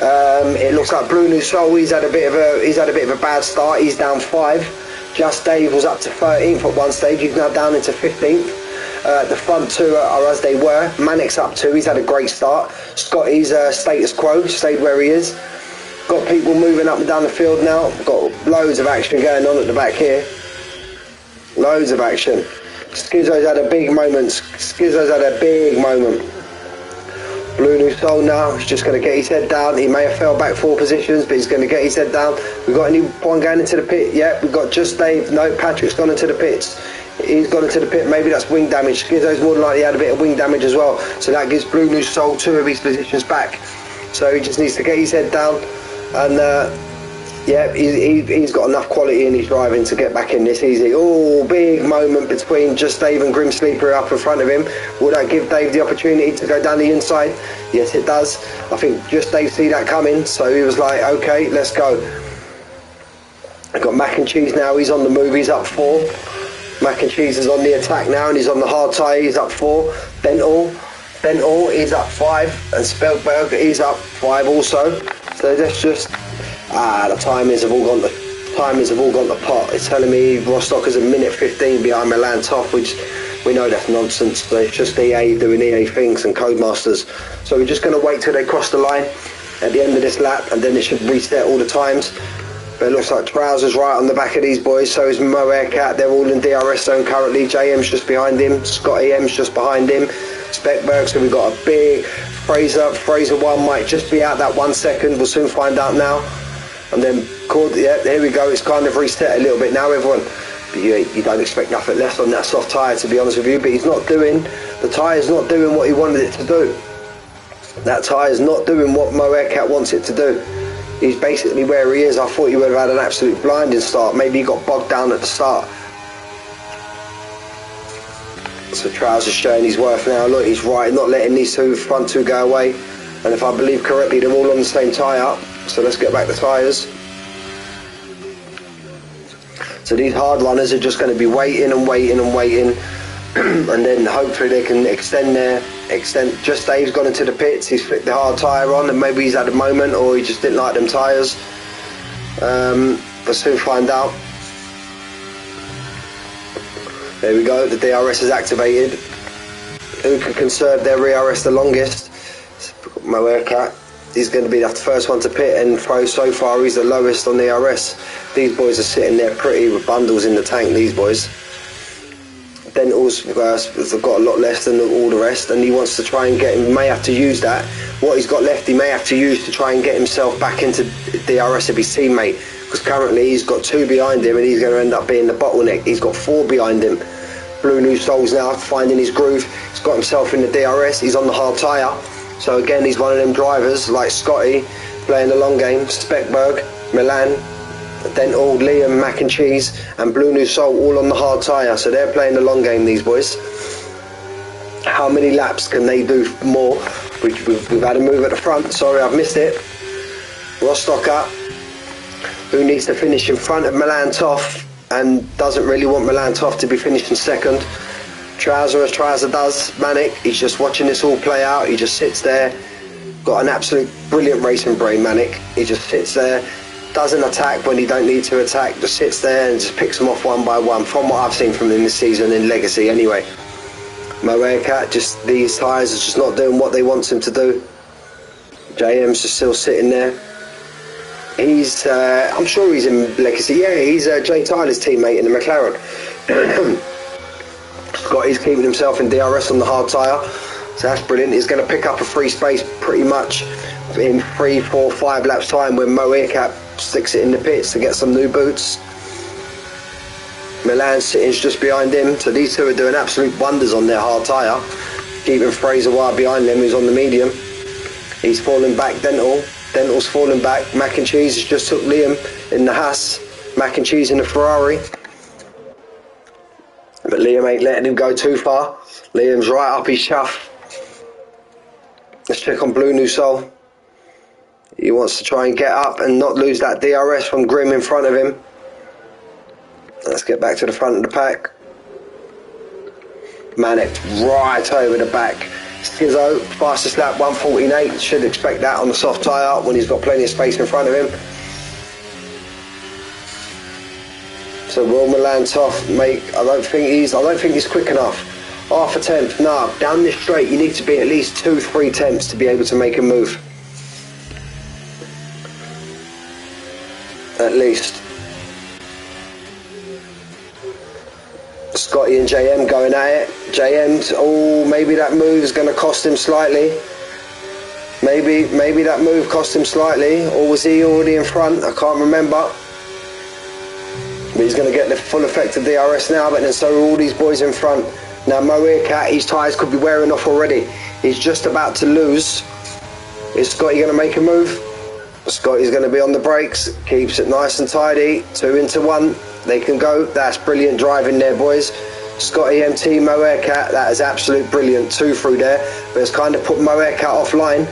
It looks like Blue New Soul, he's had a bit of a bad start. He's down 5. Just Dave was up to 13th at one stage. He's now down into 15th. The front two are as they were. Mannix up 2, he's had a great start. Scotty's status quo, stayed where he is. Got people moving up and down the field now. Got loads of action going on at the back here. Loads of action. Skizzo's had a big moment. Blue New Soul now is just going to get his head down. He may have fell back 4 positions, but he's going to get his head down. We've got anyone going into the pit? Yeah, we've got Just Dave. No, Patrick's gone into the pits. He's gone into the pit. Maybe that's wing damage. Skizzo's more than likely had a bit of wing damage as well. So that gives Blue New Soul 2 of his positions back. So he just needs to get his head down. And yeah, he's got enough quality in his driving to get back in this easy. Oh, big moment between Just Dave and Grim Sleeper up in front of him. Will that give Dave the opportunity to go down the inside? Yes, it does. I think Just Dave see that coming, so he was like, okay, let's go. I've got Mac and Cheese now. He's on the move. He's up 4. Mac and Cheese is on the attack now, and he's on the hard tyre. He's up 4. Dental is up 5, and Spelberg is up 5 also. So that's just the timers have all gone to pot. It's telling me Rostock is a minute 15 behind Milan Top, which we know that's nonsense. It's just EA doing EA things and Codemasters. So we're just going to wait till they cross the line at the end of this lap, and then it should reset all the times. But it looks like Trousers right on the back of these boys, so is Mo Aircat. They're all in DRS zone currently. JM's just behind him, Scotty M's just behind him, Speckberg, so we've got a big Fraser 1 might just be out that 1 second. We'll soon find out now. And then yeah, there we go, it's kind of reset a little bit now, everyone. But you don't expect nothing less on that soft tyre, to be honest with you. But the tyre's not doing what he wanted it to do. That tyre's not doing what Mo Aircat wants it to do. He's basically where he is. I thought he would have had an absolute blinding start. Maybe he got bogged down at the start. So Trousers showing his worth now. Look, he's right, not letting these front two go away. And if I believe correctly, they're all on the same tyre. So let's get back the tyres. So these hard runners are just going to be waiting and waiting and waiting. And then hopefully they can extend. Just Dave's gone into the pits, he's flicked the hard tyre on, and maybe he's had a moment, or he just didn't like them tyres. We'll soon find out. There we go, the DRS is activated. Who can conserve their ERS the longest? Mo Aircat. He's going to be the first one to pit, and so far he's the lowest on the ERS. These boys are sitting there pretty with bundles in the tank, these boys. Dental's got a lot less than all the rest, and he wants to try and get him. May have to use that. What he's got left, he may have to use to try and get himself back into DRS of his teammate, because currently he's got 2 behind him, and he's going to end up being the bottleneck. He's got 4 behind him. Blue New Soul's now finding his groove. He's got himself in the DRS. He's on the hard tyre. So again, he's one of them drivers like Scotty playing the long game. Speckberg, Milan, Dental, Liam, Mac and Cheese, and Blue New Soul all on the hard tyre. So they're playing the long game, these boys. How many laps can they do more? We've had a move at the front. Sorry, I've missed it. Rostocker, who needs to finish in front of Milan Toff, and doesn't really want Milan Toff to be finishing second. Trouser, as Trouser does, Manic, he's just watching this all play out. He just sits there, got an absolute brilliant racing brain, Manic. He just sits there, doesn't attack when he don't need to attack, just sits there and just picks them off one by one, from what I've seen from him this season in Legacy anyway. Moecat, just these tyres are just not doing what they want him to do. JM's just still sitting there. He's, I'm sure he's in Legacy. Yeah, he's Jay Tyler's teammate in the McLaren. Scotty's keeping himself in DRS on the hard tyre, so that's brilliant. He's going to pick up a free space pretty much in 3, 4, 5 laps time when Moecat sticks it in the pits to get some new boots. Milan's sitting just behind him, so these two are doing absolute wonders on their hard tyre, keeping Fraser Wire behind them, who's on the medium. He's falling back. Dental's falling back. Mac and Cheese has just took Liam in the Haas, Mac and Cheese in the Ferrari, but Liam ain't letting him go too far. Liam's right up his chuff. Let's check on Blue New Soul. He wants to try and get up and not lose that DRS from Grim in front of him. Let's get back to the front of the pack. Manic right over the back. Skizzo, fastest lap 1:49. Should expect that on the soft tyre when he's got plenty of space in front of him. So will Milan Toff make? I don't think he's quick enough. Half a tenth. Nah, down this straight you need to be at least 2-3 tenths to be able to make a move. At least. Scotty and JM going at it. JM's, oh, maybe that move is going to cost him slightly. Maybe that move cost him slightly, or was he already in front? I can't remember. But he's going to get the full effect of DRS now, but then so are all these boys in front. Now Moecat, his tyres could be wearing off already. He's just about to lose. Is Scotty going to make a move? Scotty's going to be on the brakes, keeps it nice and tidy. 2 into 1, they can go. That's brilliant driving there, boys. Scotty MT, Moecat, that is absolute brilliant. 2 through there, but it's kind of put Moecat offline.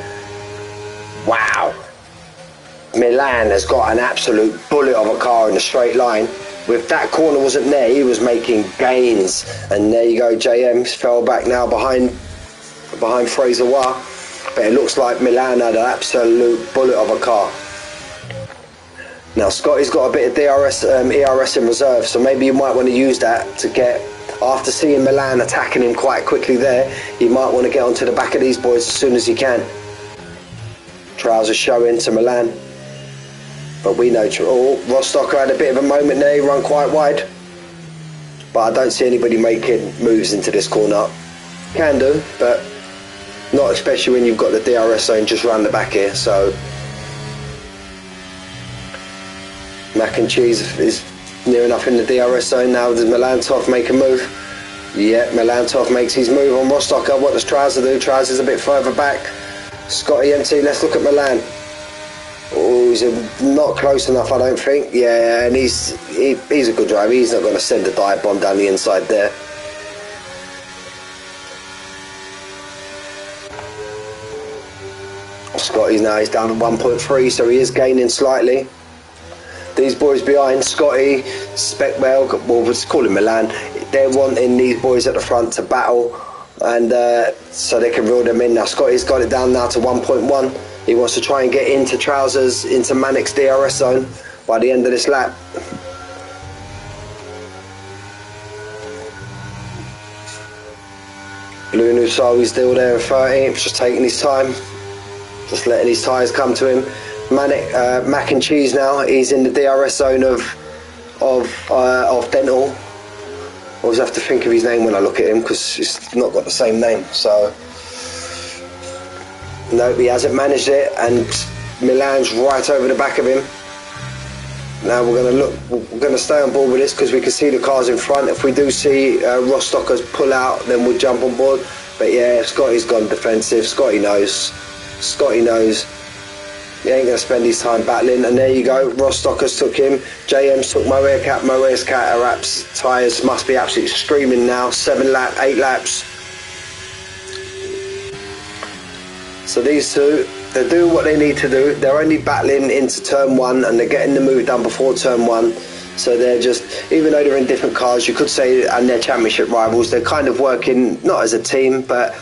Wow. Milan has got an absolute bullet of a car in a straight line. If that corner wasn't there, he was making gains. And there you go, JM fell back now behind Fraser Wah. But it looks like Milan had an absolute bullet of a car. Now Scotty's got a bit of DRS, ERS in reserve, so maybe you might want to use that to get, after seeing Milan attacking him quite quickly there, you might want to get onto the back of these boys as soon as you can. Trousers showing to Milan. But we know, oh, Rostocker had a bit of a moment there, he run quite wide. But I don't see anybody making moves into this corner. Can do, but not especially when you've got the DRS zone just round the back here. So Mac and Cheese is near enough in the DRS zone now. Does Milan Toff make a move? Yeah, Milan Toff makes his move on Rostocker. What does Trouser do? Trouser's a bit further back. Scotty MT, let's look at Milan. Oh, he's not close enough, I don't think. Yeah, and he's a good driver. He's not going to send a dive bomb down the inside there. Scotty's now, he's down at 1.3, so he is gaining slightly. These boys behind, Scotty, Speckbell, well, let's call him Milan, they're wanting these boys at the front to battle, and so they can reel them in. Now Scotty's got it down now to 1.1. He wants to try and get into Trousers, into Manic's DRS zone by the end of this lap. Blue New Soul, he's still there in 13th, just taking his time, just letting his tyres come to him. Mac and Cheese now, he's in the DRS zone of Dental. always have to think of his name when I look at him because it's not got the same name. So no, he hasn't managed it, and Milan's right over the back of him. Now we're going to stay on board with this because we can see the cars in front. If we do see Rostockers pull out, then we'll jump on board. But yeah, Scotty's gone defensive. Scotty knows. He ain't going to spend his time battling. And there you go, Rostockers took him. JM's took Moer's cat. Arap's tyres must be absolutely streaming now. 8 laps. So these two, they're doing what they need to do. They're only battling into turn 1 and they're getting the move done before turn 1. So they're just, even though they're in different cars, you could say, and they're championship rivals, they're kind of working, not as a team, but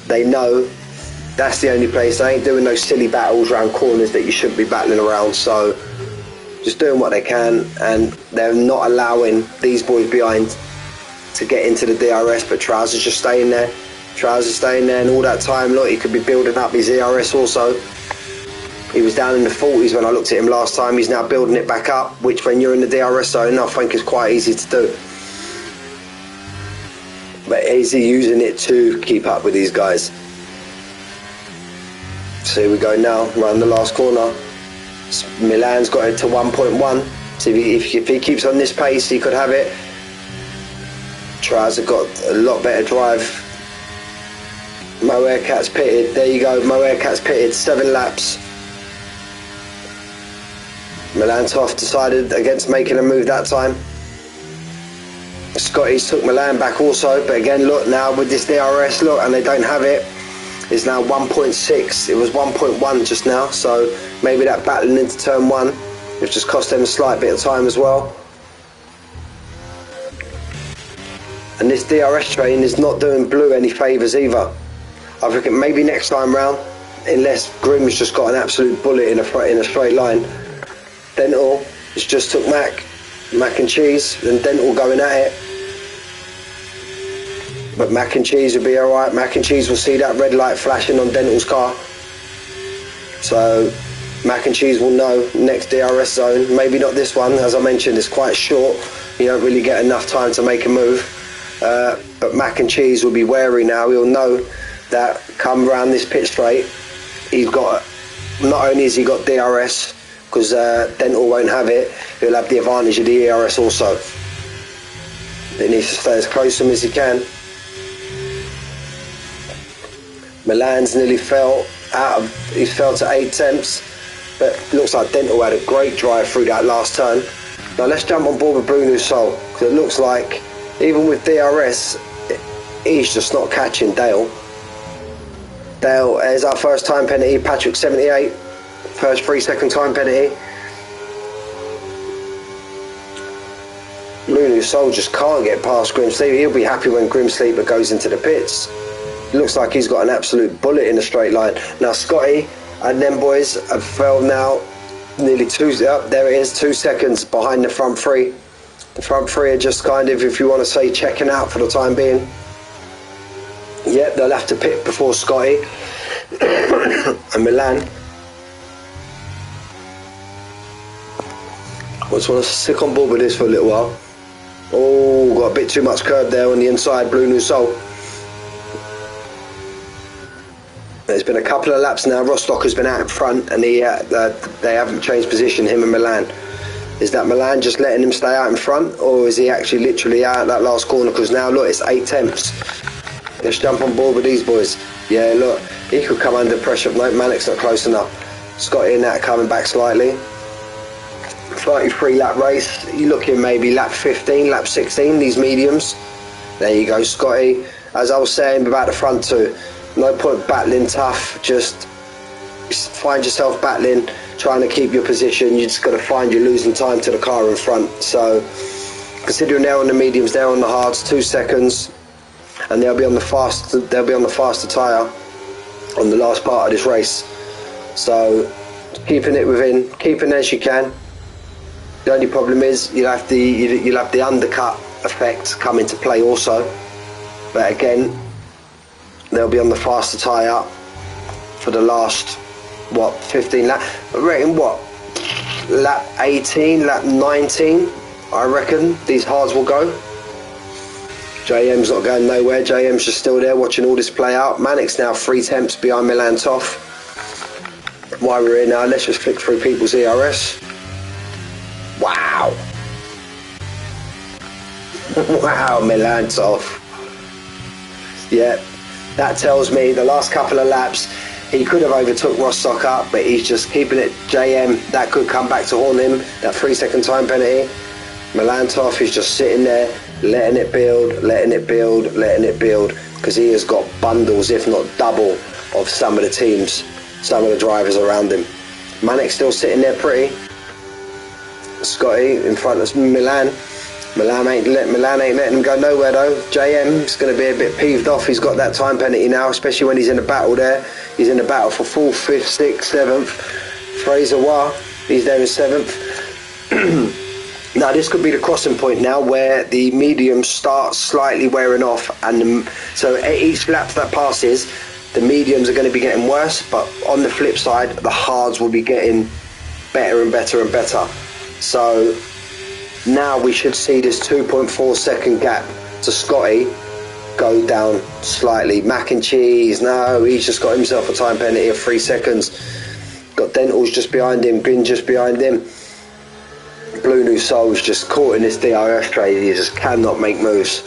they know that's the only place. They ain't doing those silly battles around corners that you shouldn't be battling around. So just doing what they can, and they're not allowing these boys behind to get into the DRS, but Trousers just staying there. And all that time, look, he could be building up his ERS also. He was down in the 40s when I looked at him last time. He's now building it back up, which when you're in the DRS zone, I think is quite easy to do. But is he using it to keep up with these guys? So here we go now, around the last corner. Milan's got it to 1.1. So if he keeps on this pace, he could have it. Trouser got a lot better drive. Moer Cat's pitted. There you go, Moer Cat's pitted. 7 laps. Milan Toft decided against making a move that time. Scotty's took Milan back also, but again, look now with this DRS, look, and they don't have it. It's now 1.6. It was 1.1 just now, so maybe that battling into turn 1, which just cost them a slight bit of time as well. And this DRS train is not doing Blue any favours either. I think maybe next time round, unless Grimm's just got an absolute bullet in a straight line. Dental has just took Mac and Cheese, and Dental going at it. But Mac and Cheese will be alright. Mac and Cheese will see that red light flashing on Dental's car. So Mac and Cheese will know next DRS zone. Maybe not this one, as I mentioned, it's quite short. You don't really get enough time to make a move. But Mac and Cheese will be wary now. He'll know that come around this pit straight, he's got, not only has he got DRS, because Dental won't have it, he'll have the advantage of the ERS also. He needs to stay as close to him as he can. Milan's nearly fell to 8 tenths, but looks like Dental had a great drive through that last turn. Now let's jump on board with Bruno Sol, because it looks like even with DRS, he's just not catching Dale. Dale, there's our first time penalty, Patrick 78, first 3-second time penalty. Lulu Soul just can't get past Grim Sleeper. He'll be happy when Grim Sleeper goes into the pits. It looks like he's got an absolute bullet in a straight line. Now Scotty and them boys have fell now nearly 2 seconds behind the front 3. The front 3 are just kind of, if you want to say, checking out for the time being. Yep, they'll have to pit before Scotty and Milan. I just want to stick on board with this for a little while. Oh, got a bit too much curb there on the inside, Blue New Soul. There's been a couple of laps now. Rostocker's been out in front, and they haven't changed position, him and Milan. Is that Milan just letting him stay out in front, or is he actually literally out at that last corner? Because now, look, it's 8 tenths. Let's jump on board with these boys. Yeah, look, he could come under pressure. No, Malik's not close enough. Scotty and that coming back slightly. 33 lap race. You're looking maybe lap 15, lap 16, these mediums. There you go, Scotty. As I was saying about the front 2, no point battling tough. Just find yourself battling, trying to keep your position. You just got to find you're losing time to the car in front. So considering they're on the mediums, they're on the hards, 2 seconds. And they'll be on the faster tyre on the last part of this race. So keeping it within, keeping as you can. The only problem is you'll have the undercut effect come into play also. But again, they'll be on the faster tyre for the last 15 lap. I reckon lap 18, lap 19. I reckon these hards will go. JM's not going nowhere. JM's just still there watching all this play out. Manic's now 3 tenths behind Milan Toff. While we're here now, let's just flick through people's ERS. Wow. Wow, Milan Toff. Yeah, that tells me the last couple of laps he could have overtook Rostock up, but he's just keeping it. JM, that could come back to haunt him, that 3-second time penalty. Milan Toff is just sitting there, letting it build, letting it build, letting it build, because he has got bundles, if not double, of some of the teams, some of the drivers around him. Manic's still sitting there pretty. Scotty in front of Milan. Milan ain't letting him go nowhere though. JM's going to be a bit peeved off. He's got that time penalty now, especially when he's in a battle there. He's in a battle for 4th, 5th, 6th, 7th. Fraser Wah, he's there in 7th. Now this could be the crossing point now where the mediums start slightly wearing off, and so at each lap that passes, the mediums are going to be getting worse, but on the flip side, the hards will be getting better and better and better. So now we should see this 2.4 second gap to Scotty go down slightly. Mac and Cheese, no, he's just got himself a time penalty of 3 seconds. Got Dentals just behind him, Bin just behind him. Blue New Soul's just caught in this DRS trade, he just cannot make moves.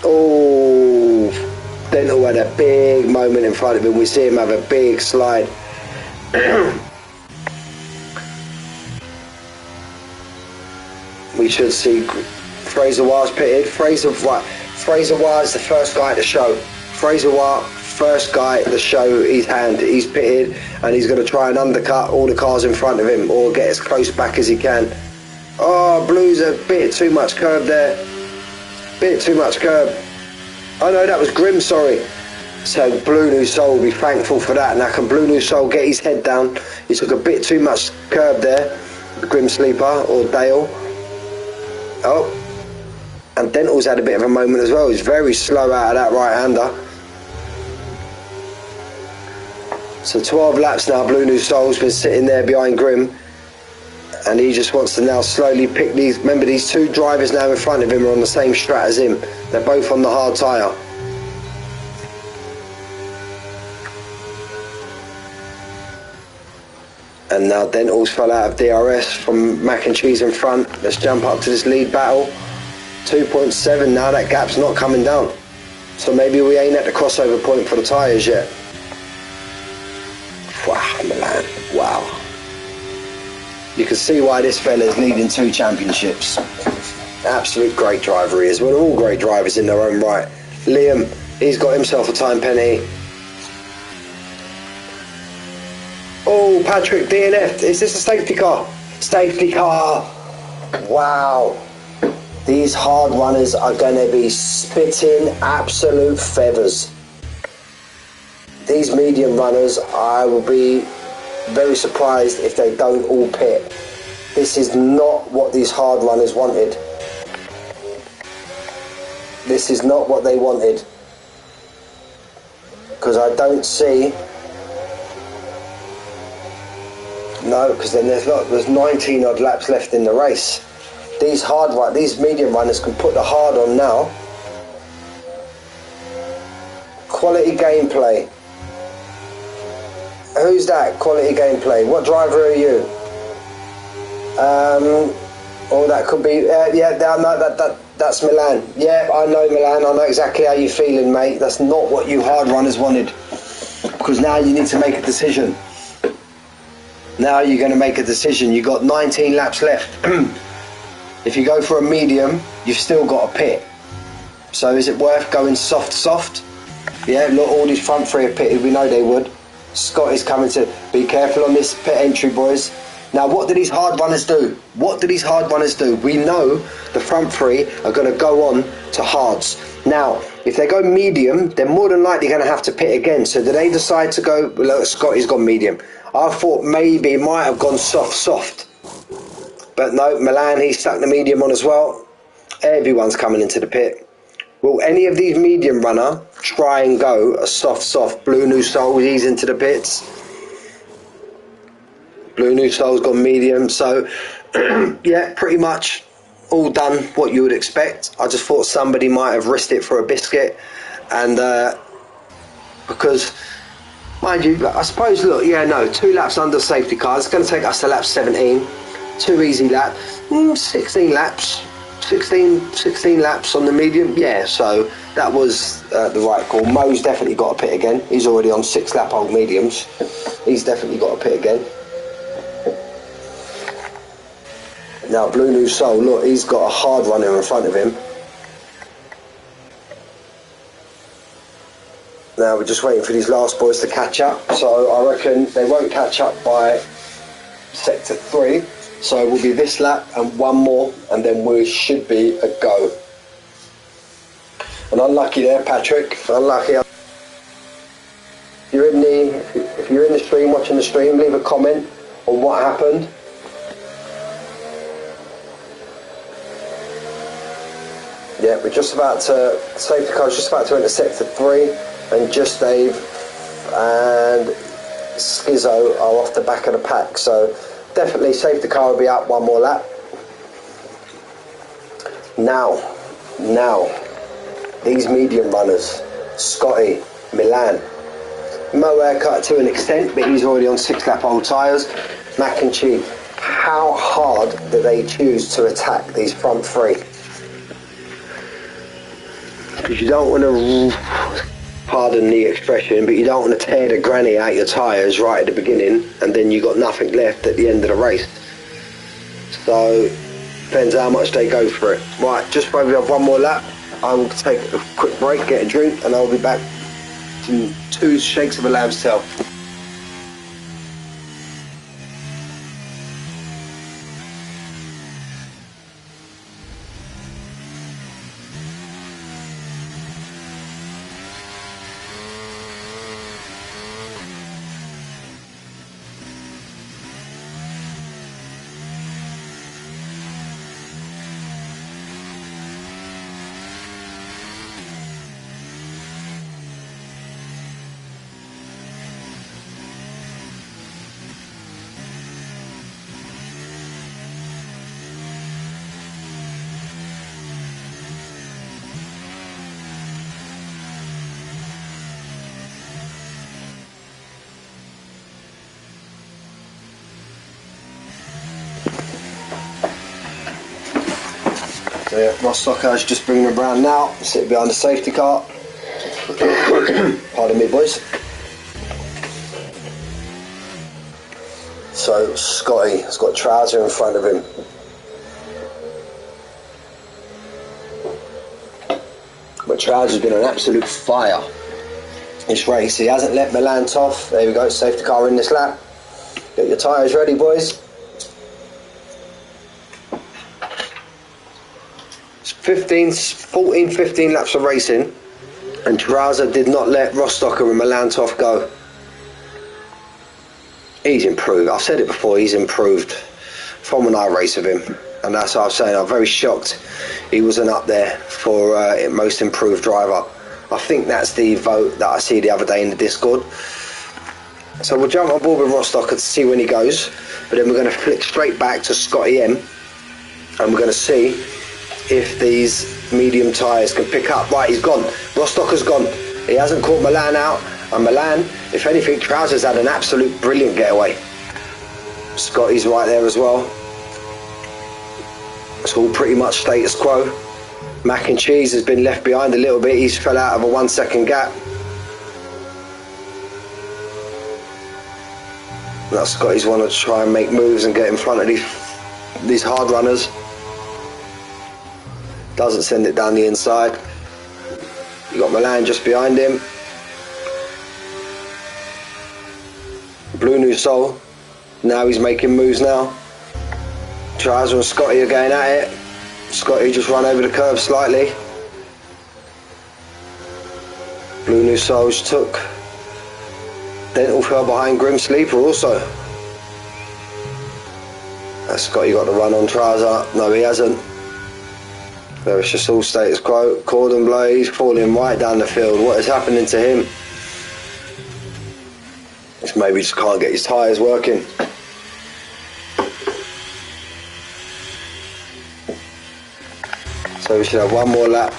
Oh, Dental had a big moment in front of him, we see him have a big slide. We should see Fraser Wah's pitted. Fraser Wah is the first guy at the show. Fraser Wah, first guy at the show, he's pitted, and he's going to try and undercut all the cars in front of him or get as close back as he can. Oh, Blue's a bit too much curb there. Bit too much curb. Oh no, that was Grim, sorry. So Blue New Soul will be thankful for that. Now can Blue New Soul get his head down? He took a bit too much curb there. Grim Sleeper or Dale. Oh, and Dental's had a bit of a moment as well. He's very slow out of that right-hander. So 12 laps now, Blue New Soul's been sitting there behind Grim, and he just wants to now slowly pick these. Remember, these two drivers now in front of him are on the same strat as him. They're both on the hard tyre. And now Dentals fell out of DRS from Mac and Cheese in front. Let's jump up to this lead battle. 2.7 now, that gap's not coming down. So maybe we ain't at the crossover point for the tyres yet. Wow, Milan, wow. You can see why this fella's leading 2 championships. Absolute great driver he is. Well, they're all great drivers in their own right. Liam, he's got himself a time penalty. Oh, Patrick, DNF. Is this a safety car? Safety car. Wow. These hard runners are going to be spitting absolute feathers. These medium runners, I will be very surprised if they don't all pit. This is not what these hard runners wanted. This is not what they wanted. Because I don't see... No, because then there's 19 odd laps left in the race. These medium runners can put the hard on now. Quality gameplay. Who's that? Quality gameplay. What driver are you? Oh, that could be. Yeah, no, that's Milan. Yeah, I know Milan. I know exactly how you're feeling, mate. That's not what you hard runners wanted. Because now you need to make a decision. Now you're going to make a decision. You've got 19 laps left. If you go for a medium, you've still got a pit. So is it worth going soft? Yeah, look, all these front 3 have pitted. We know they would. Scott is coming to... Be careful on this pit entry, boys. Now, what do these hard runners do? What do these hard runners do? We know the front 3 are going to go on to hards. Now, if they go medium, they're more than likely going to have to pit again. So do they decide to go... Look, Scotty's gone medium. I thought maybe it might have gone soft. But no, Milan, he stuck the medium on as well. Everyone's coming into the pit. Will any of these medium runner try and go a soft? Blue New Soul, he's into the pits. Blue New Soul's gone medium. So, yeah, pretty much all done what you would expect. I just thought somebody might have risked it for a biscuit, and because, mind you, I suppose, look, yeah, no, 2 laps under safety car. It's going to take us to lap 17. 2 easy laps, 16 laps, 16 laps on the medium. Yeah, so that was the right call. Mo's definitely got a pit again. He's already on 6 lap old mediums. He's definitely got a pit again. Now, Blue New Soul, look, he's got a hard runner in front of him. Now, we're just waiting for these last boys to catch up. So I reckon they won't catch up by sector 3. So it will be this lap and 1 more, and then we should be a go. And unlucky there, Patrick. Unlucky. If you're in the stream, watching the stream, leave a comment on what happened. Yeah, we're just about to, safety car's just about to enter sector 3, and Just Dave and Skizzo are off the back of the pack, so definitely safety car will be out 1 more lap. Now, these medium runners, Scotty, Milan, Mo haircut to an extent, but he's already on 6 lap old tyres. Mac and Cheese, how hard do they choose to attack these front 3? Because you don't want to, pardon the expression, but you don't want to tear the granny out your tyres right at the beginning, and then you got nothing left at the end of the race. So depends how much they go for it. Right, just while we have 1 more lap, I will take a quick break, get a drink, and I'll be back in 2 shakes of a lamb's tail. So yeah, Ross Stocker's just bringing him around now, sitting behind the safety car. Pardon me, boys. So Scotty has got Trouser in front of him. But Trouser's been an absolute fire this race. He hasn't let Milan off. There we go, safety car in this lap. Get your tyres ready, boys. 15 laps of racing, and Trouser did not let Rostocker and Milan Toff go. He's improved. I've said it before, he's improved from when I race with him, and that's what I was saying. I'm very shocked he wasn't up there for most improved driver. I think that's the vote that I see the other day in the Discord. So we'll jump on board with Rostocker to see when he goes, but then we're going to flick straight back to Scotty M, and we're going to see if these medium tyres can pick up. Right, he's gone. Rostocker's gone. He hasn't caught Milan out, and Milan, if anything, Trousers had an absolute brilliant getaway. Scotty's right there as well. It's all pretty much status quo. Mac and Cheese has been left behind a little bit. He's fell out of a 1 second gap. Now Scotty's wanted to try and make moves and get in front of these hard runners. Doesn't send it down the inside. You got Milan just behind him. Blue New Soul. Now he's making moves now. Trouser and Scotty are going at it. Scotty just run over the curve slightly. Blue New Souls took. Dental fell behind Grim Sleeper also. That's Scotty got the run on Trouser. No, he hasn't. There it's just all status quo. Cordon Bleu, he's falling right down the field. What is happening to him? Just maybe just can't get his tyres working. So we should have one more lap.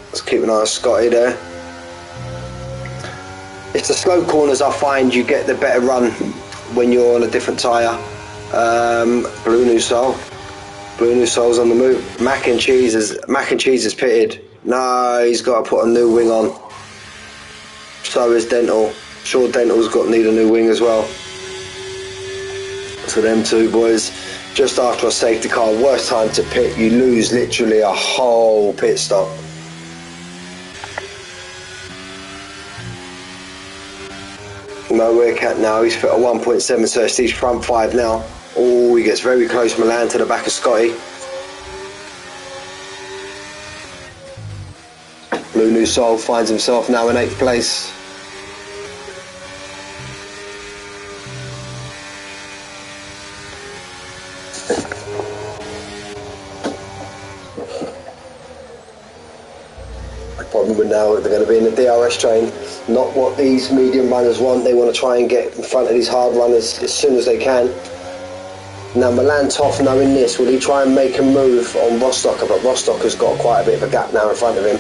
Let's keep an eye on Scotty there. It's the slow corners I find you get the better run when you're on a different tyre. Blue New Soul. Blue New Soul's on the move. Mac and Cheese is pitted. No, he's got to put a new wing on. So is Dental. Sure, Dental's need a new wing as well. So them two boys, just after a safety car, worst time to pit. You lose literally a whole pit stop. Nowhere Cat now, he's fit a 1.7, so it's his front 5 now. Oh, he gets very close, Milan, to the back of Scotty. Blue New Soul finds himself now in 8th place. Problem now, they're going to be in the DRS train. Not what these medium runners want. They want to try and get in front of these hard runners as soon as they can. Now Milan Toff, knowing this, will he try and make a move on Rostocker? But Rostocker's got quite a bit of a gap now in front of him.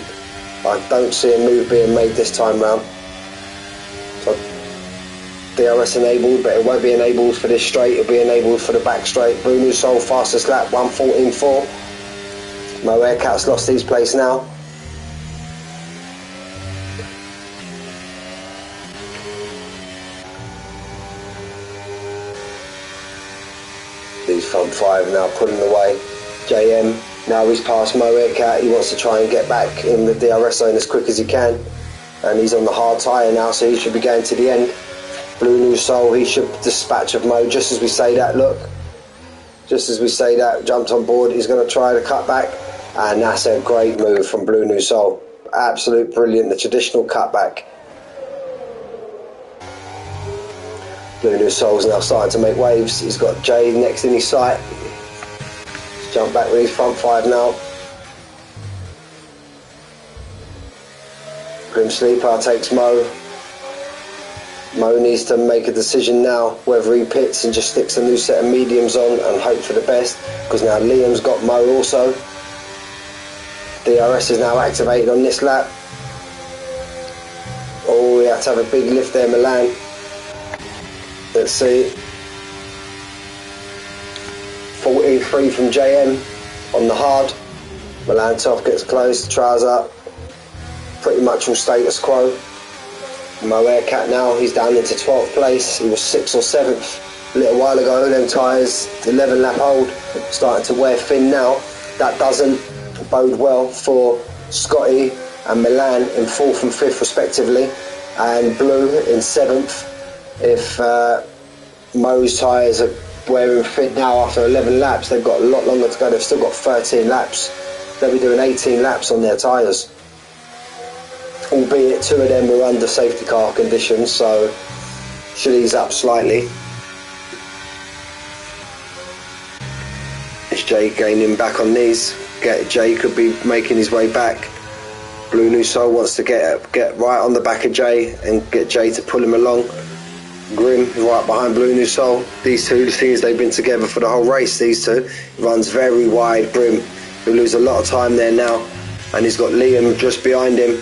I don't see a move being made this time round. So DRS enabled, but it won't be enabled for this straight. It'll be enabled for the back straight. Blue New Soul fastest lap, 1:14.4. Mo Aircat's lost his place now. These front 5 now pulling away. JM, now he's past Mo Aircat. He wants to try and get back in the DRS zone as quick as he can. And he's on the hard tyre now, so he should be going to the end. Blue New Soul, he should dispatch of Mo. Just as we say that, look. Just as we say that, jumped on board. He's going to try to cut back. And that's a great move from Blue New Soul. Absolute brilliant, the traditional cutback. Blue New Soul's now starting to make waves. He's got Jay next in his sight. Let's jump back with his front 5 now. Grim Sleeper takes Mo. Mo needs to make a decision now whether he pits and just sticks a new set of mediums on and hope for the best, because now Liam's got Mo also. DRS is now activated on this lap. Oh, we had to have a big lift there, Milan. Let's see. 43 from JM on the hard. Milan Toff gets close, tries up. Pretty much all status quo. Mo Aircat now, he's down into 12th place. He was 6th or 7th a little while ago. Them tyres, 11 lap hold, starting to wear thin now. That doesn't bode well for Scotty and Milan in 4th and 5th respectively, and Blue in 7th. If Mo's tyres are wearing thin now after 11 laps, they've got a lot longer to go. They've still got 13 laps. They'll be doing 18 laps on their tyres. Albeit 2 of them are under safety car conditions, so should ease up slightly. Is Jay gaining back on these? Jay could be making his way back. Blue New Soul wants to get right on the back of Jay and get Jay to pull him along. Grim right behind Blue New Soul. These two, the thing is, they've been together for the whole race. These two, runs very wide. Grim, he'll lose a lot of time there now, and he's got Liam just behind him.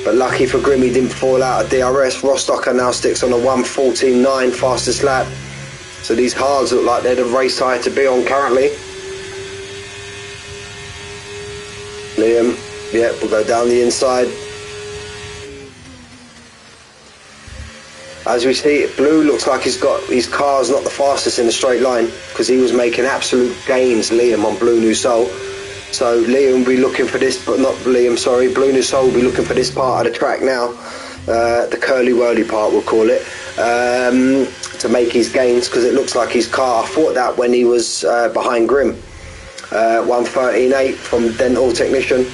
But lucky for Grim, he didn't fall out of DRS. Rostocker now sticks on a 1:14.9 fastest lap. So these hards look like they're the race tyre to be on currently. Liam, yeah, we'll go down the inside. As we see, Blue looks like his car's not the fastest in the straight line, because he was making absolute gains, Liam, on Blue New Soul. So Liam will be looking for this, but not Liam, sorry, Blue New Soul will be looking for this part of the track now, the curly-whirly part we'll call it, to make his gains, because it looks like his car, I thought that when he was behind Grim. 1:13.8 from Dental Technician.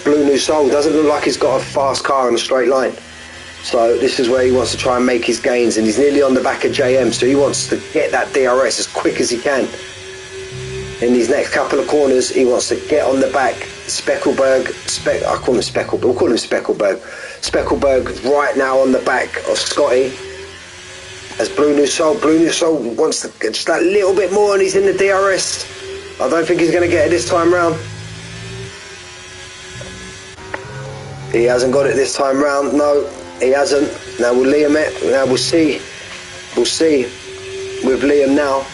Blue New Soul doesn't look like he's got a fast car in a straight line. So this is where he wants to try and make his gains, and he's nearly on the back of JM, so he wants to get that DRS as quick as he can. In these next couple of corners, he wants to get on the back. Speckelberg, I call him Speckelberg, we'll call him Speckelberg. Speckelberg right now on the back of Scotty. As Blue New Soul wants to get just that little bit more, and he's in the DRS. I don't think he's going to get it this time round. He hasn't got it this time round. No, he hasn't. Now we'll Liam it. Now we'll see. We'll see with Liam now.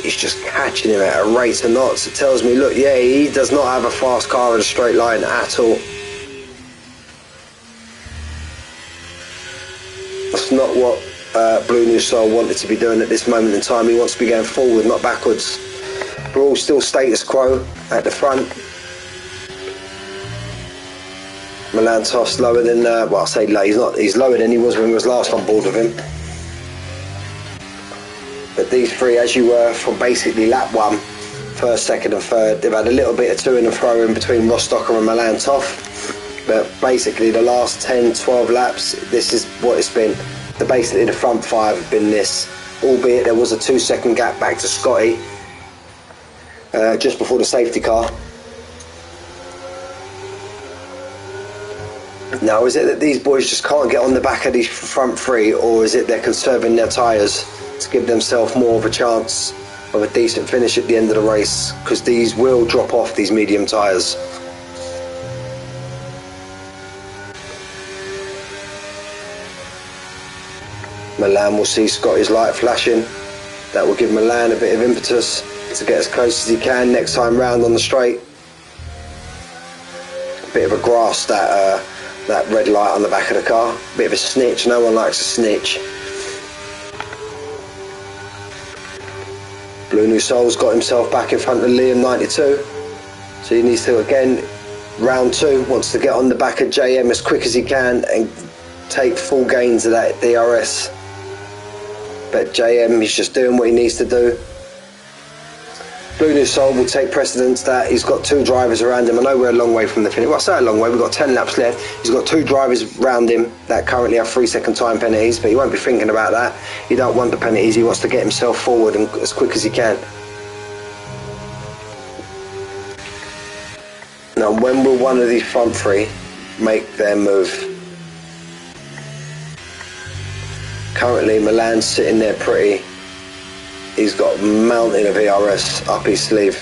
He's just catching him at a rate of knots. It tells me, look, yeah, he does not have a fast car in a straight line at all. That's not what Blue New Soul wanted to be doing at this moment in time. He wants to be going forward, not backwards. We're all still status quo at the front. Milan Toff's lower than, well, I say low, he's lower than he was when he was last on board with him. But these three, as you were from basically lap 1, first, second and third, they've had a little bit of to and fro in between Rostocker and Milan Toff. But basically the last 10, 12 laps, this is what it's been. Basically the front 5 have been this, albeit there was a 2-second gap back to Scotty just before the safety car. Now, is it that these boys just can't get on the back of these front 3, or is it they're conserving their tyres to give themselves more of a chance of a decent finish at the end of the race? Because these will drop off, these medium tyres. Milan will see Scotty's light flashing. That will give Milan a bit of impetus to get as close as he can next time round on the straight. A bit of a grasp, that red light on the back of the car. A bit of a snitch. No one likes a snitch. Blue New Soul's got himself back in front of Liam 92. So he needs to, again, round 2, wants to get on the back of JM as quick as he can and take full gains of that DRS. But JM is just doing what he needs to do. Blue New Soul will take precedence that he's got 2 drivers around him. I know we're a long way from the finish. Well, I say a long way, we've got 10 laps left. He's got 2 drivers around him that currently have 3-second time penalties, but he won't be thinking about that. He don't want the penalties, he wants to get himself forward and as quick as he can. Now, when will one of these front 3 make their move? Currently, Milan's sitting there pretty. He's got a mountain of ERS up his sleeve.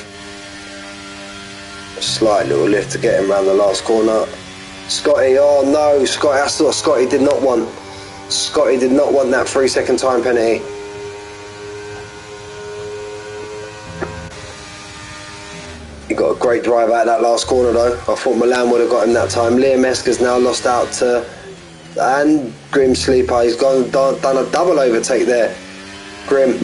A slight little lift to get him around the last corner. Scotty, oh no, Scotty, that's what Scotty did not want. Scotty did not want that 3-second time penalty. He got a great drive out of that last corner though. I thought Milan would have got him that time. Liam Esker's now lost out to, and Grim Sleeper, he's done a double overtake there. Grim.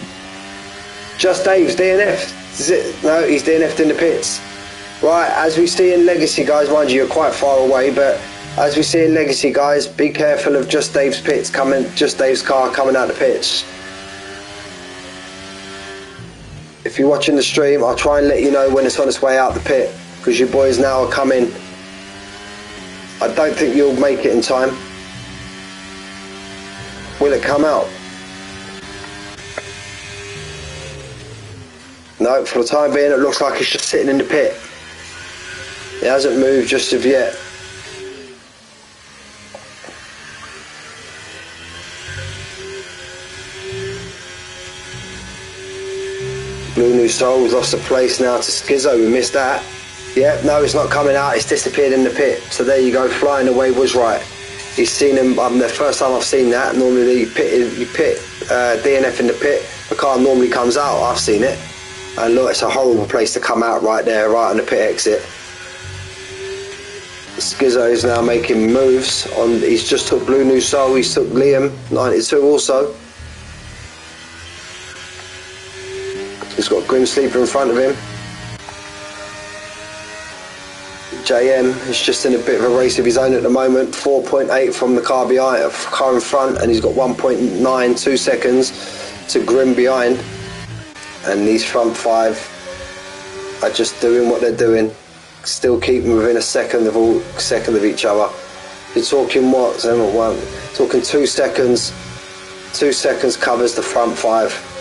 Just Dave's DNF. Is it? No, he's DNF'd in the pits. Right, as we see in Legacy, guys, mind you, you're quite far away, but as we see in Legacy, guys, be careful of Just Dave's pits coming, Just Dave's car coming out the pits. If you're watching the stream, I'll try and let you know when it's on its way out the pit, because you boys now are coming. I don't think you'll make it in time. Will it come out? No, for the time being it looks like it's just sitting in the pit. It hasn't moved just of yet. Blue New Soul's lost a place now to Skizzo, we missed that. Yeah, no, it's not coming out, it's disappeared in the pit. So there you go, flying away was right. He's seen him, the first time I've seen that. Normally you pit DNF in the pit, the car normally comes out, I've seen it. And look, it's a horrible place to come out right there, right on the pit exit. Skizzo is now making moves on, he's just took Blue New Soul, he's took Liam 92 also. He's got Grim Sleeper in front of him. JM is just in a bit of a race of his own at the moment, 4.8 from the car behind, car in front, and he's got 1.92 seconds to Grim behind. And these front 5 are just doing what they're doing, still keeping within a second of each other. You're talking what? Talking 2 seconds. 2 seconds covers the front 5.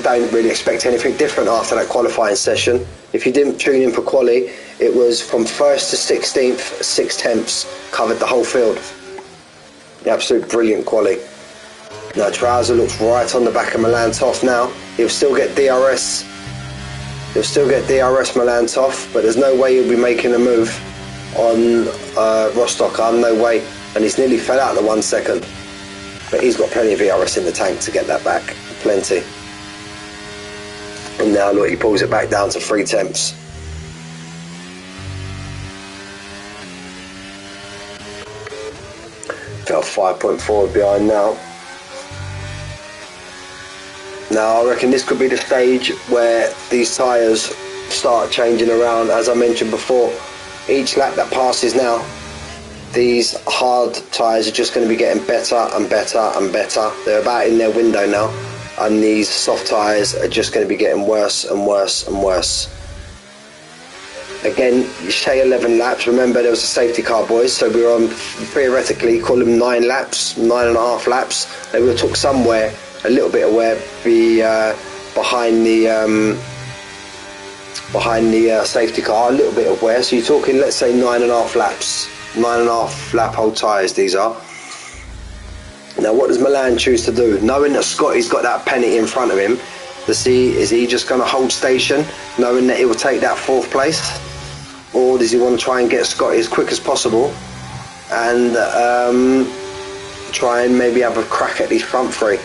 Don't really expect anything different after that qualifying session. If you didn't tune in for quali, it was from 1st to 16th, 6/10 covered the whole field. The absolute brilliant quali. Now Trouser looks right on the back of Milan Toff now. He'll still get DRS. He'll still get DRS Milan Toff, but there's no way he'll be making a move on Rostocker, no way. And he's nearly fell out the 1 second. But he's got plenty of ERS in the tank to get that back. Plenty. And now look, he pulls it back down to 3/10. Fell 5.4 behind now. Now I reckon this could be the stage where these tyres start changing around. As I mentioned before, each lap that passes now, these hard tyres are just going to be getting better and better and better. They're about in their window now, and these soft tyres are just going to be getting worse and worse and worse. Again, you say 11 laps. Remember, there was a safety car, boys, so we were on, theoretically, call them 9 laps, 9.5 laps. They would have took somewhere a little bit of wear behind the safety car, a little bit of wear. So you're talking, let's say, 9.5 laps, 9.5 lap old tyres these are. Now what does Milan choose to do? Knowing that Scotty's got that penalty in front of him, is he just going to hold station, knowing that he will take that 4th place? Or does he want to try and get Scotty as quick as possible and try and maybe have a crack at these front 3?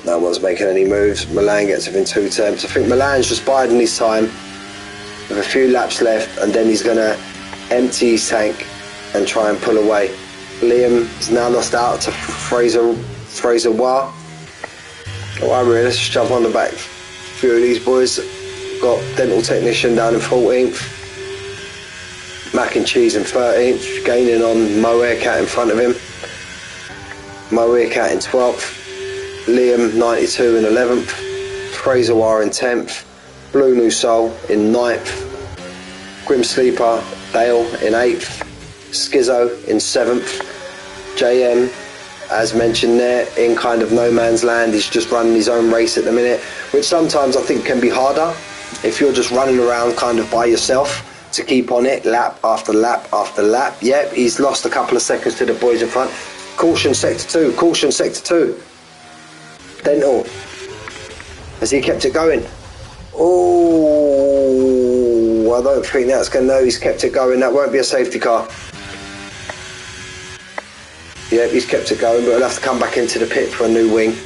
No one's making any moves. Milan gets within 2 attempts. I think Milan's just biding his time with a few laps left, and then he's going to empty his tank and try and pull away. Liam is now lost out to Fraser Wah. Oh, let's just jump on the back. A few of these boys got Dental Technician down in 14th, Mac and Cheese in 13th, gaining on Mo Aircat in front of him. Mo Aircat in 12th. Liam 92 in 11th, Fraser Wire in 10th, Blue New Soul in 9th, Grim Sleeper Dale in 8th, Skizzo in 7th, JM, as mentioned there, in kind of no man's land. He's just running his own race at the minute, which sometimes I think can be harder if you're just running around kind of by yourself to keep on it lap after lap after lap. Yep, he's lost a couple of seconds to the boys in front. Caution sector 2, caution sector 2. Dental, has he kept it going? Oh, I don't think that's going to know. He's kept it going. That won't be a safety car. Yep, he's kept it going, but he'll have to come back into the pit for a new wing.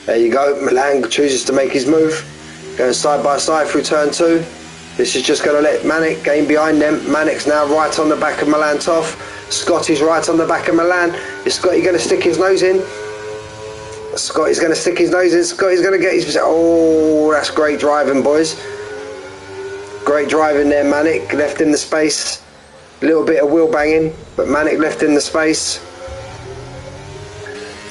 There you go. Milan chooses to make his move, going side by side through turn 2. This is just going to let Manic gain behind them. Manic's now right on the back of Milan Toff. Scotty's right on the back of Milan. Is Scotty going to stick his nose in? Scotty's going to stick his nose in. Scotty's going to get his... Oh, that's great driving, boys. Great driving there, Manic. Left in the space. A little bit of wheel banging, but Manic left in the space.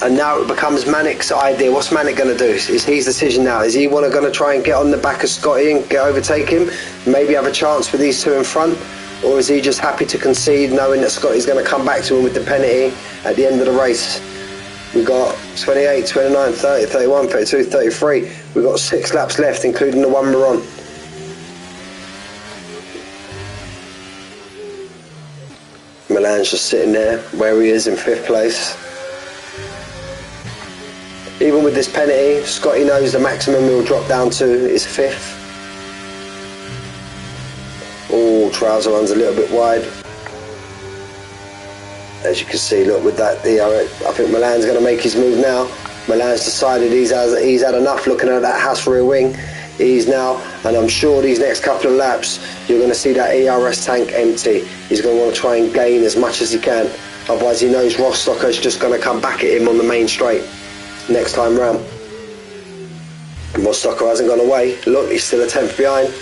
And now it becomes Manic's idea. What's Manic going to do? It's his decision now. Is he going to try and get on the back of Scotty and overtake him? Maybe have a chance with these two in front? Or is he just happy to concede, knowing that Scotty's going to come back to him with the penalty at the end of the race? We've got 28, 29, 30, 31, 32, 33. We've got 6 laps left, including the one we're on. Milan's just sitting there where he is in 5th place. Even with this penalty, Scotty knows the maximum he'll drop down to is 5th. Oh, Trouser runs a little bit wide. As you can see, look, with that, I think Milan's going to make his move now. Milan's decided he's had enough looking at that Haas rear wing. He's now, and I'm sure these next couple of laps, you're going to see that ERS tank empty. He's going to want to try and gain as much as he can. Otherwise, he knows Rostocker's just going to come back at him on the main straight next time round. Rostocker hasn't gone away. Look, he's still a 10th behind.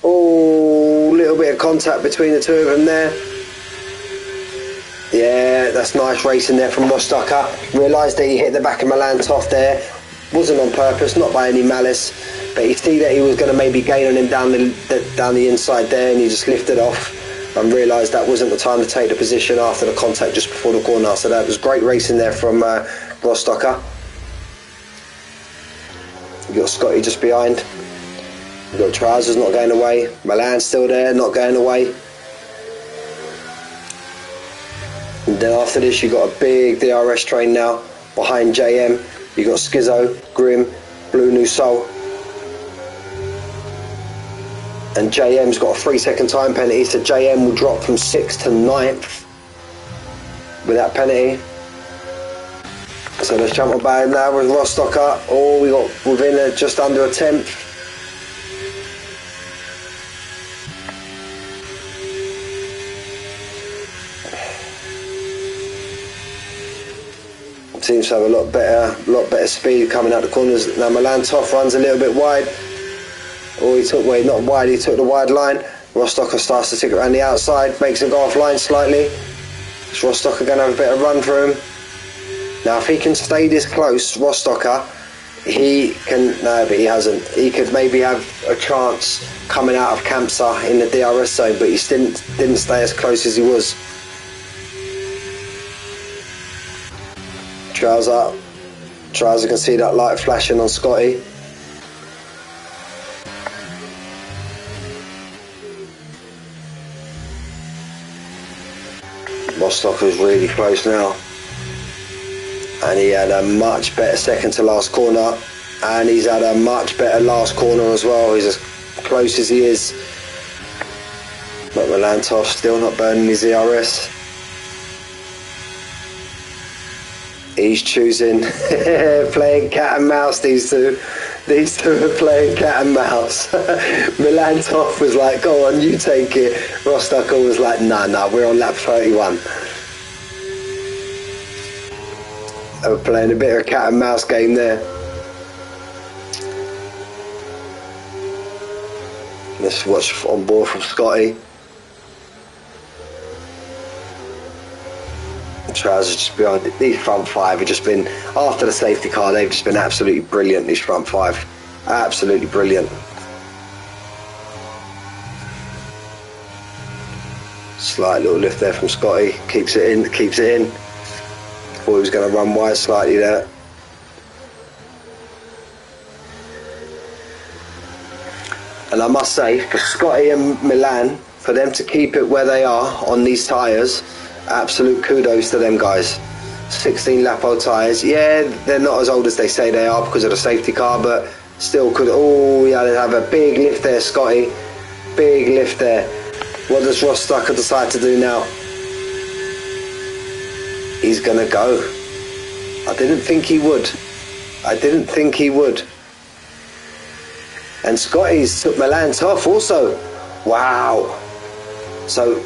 Oh, little bit of contact between the two of them there. Yeah, that's nice racing there from Rostocker. Realised that he hit the back of Milan Toff there. Wasn't on purpose, not by any malice, but he see that he was going to maybe gain on him down the inside there, and he just lifted off and realised that wasn't the time to take the position after the contact just before the corner. So that was great racing there from Rostocker. You got Scotty just behind. You've got Trousers not going away. Milan's still there, not going away. And then after this, you've got a big DRS train now behind JM. You've got Schizo, Grim, Blue New Soul. And JM's got a 3-second time penalty, so JM will drop from 6th to 9th with that penalty. So let's jump about now with Rostocker. Oh, we got within just under a 10th. Seems to have a lot better speed coming out the corners. Now Milan Toff runs a little bit wide. Oh, he took not wide, he took the wide line. Rostocker starts to tick around the outside, makes him go offline slightly. Is Rostocker going to have a bit of run for him? Now if he can stay this close, Rostocker, he can, no, but he hasn't. He could maybe have a chance coming out of Kamsa in the DRS zone, but he didn't stay as close as he was. Trouser can see that light flashing on Scotty. Rostocker's really close now, and he had a much better second to last corner, and he's had a much better last corner as well. He's as close as he is, but Milantov still not burning his ERS. He's choosing playing cat and mouse. These two are playing cat and mouse. Milantov was like, go on, you take it. Rostocker was like, nah, we're on lap 31. They were playing a bit of a cat and mouse game there. Let's watch on board from Scotty. Trousers just behind it. These front five have just been, after the safety car, they've just been absolutely brilliant, these front five. Absolutely brilliant. Slight little lift there from Scotty. Keeps it in. Thought he was going to run wide slightly there. And I must say, for Scotty and Milan, for them to keep it where they are on these tyres, absolute kudos to them guys. 16 lap old tyres. Yeah, they're not as old as they say they are because of the safety car, but still could. Oh, yeah, they have a big lift there, Scotty. Big lift there. What does Rostocker decide to do now? He's gonna go. I didn't think he would. And Scotty's took Milan's off also. Wow. So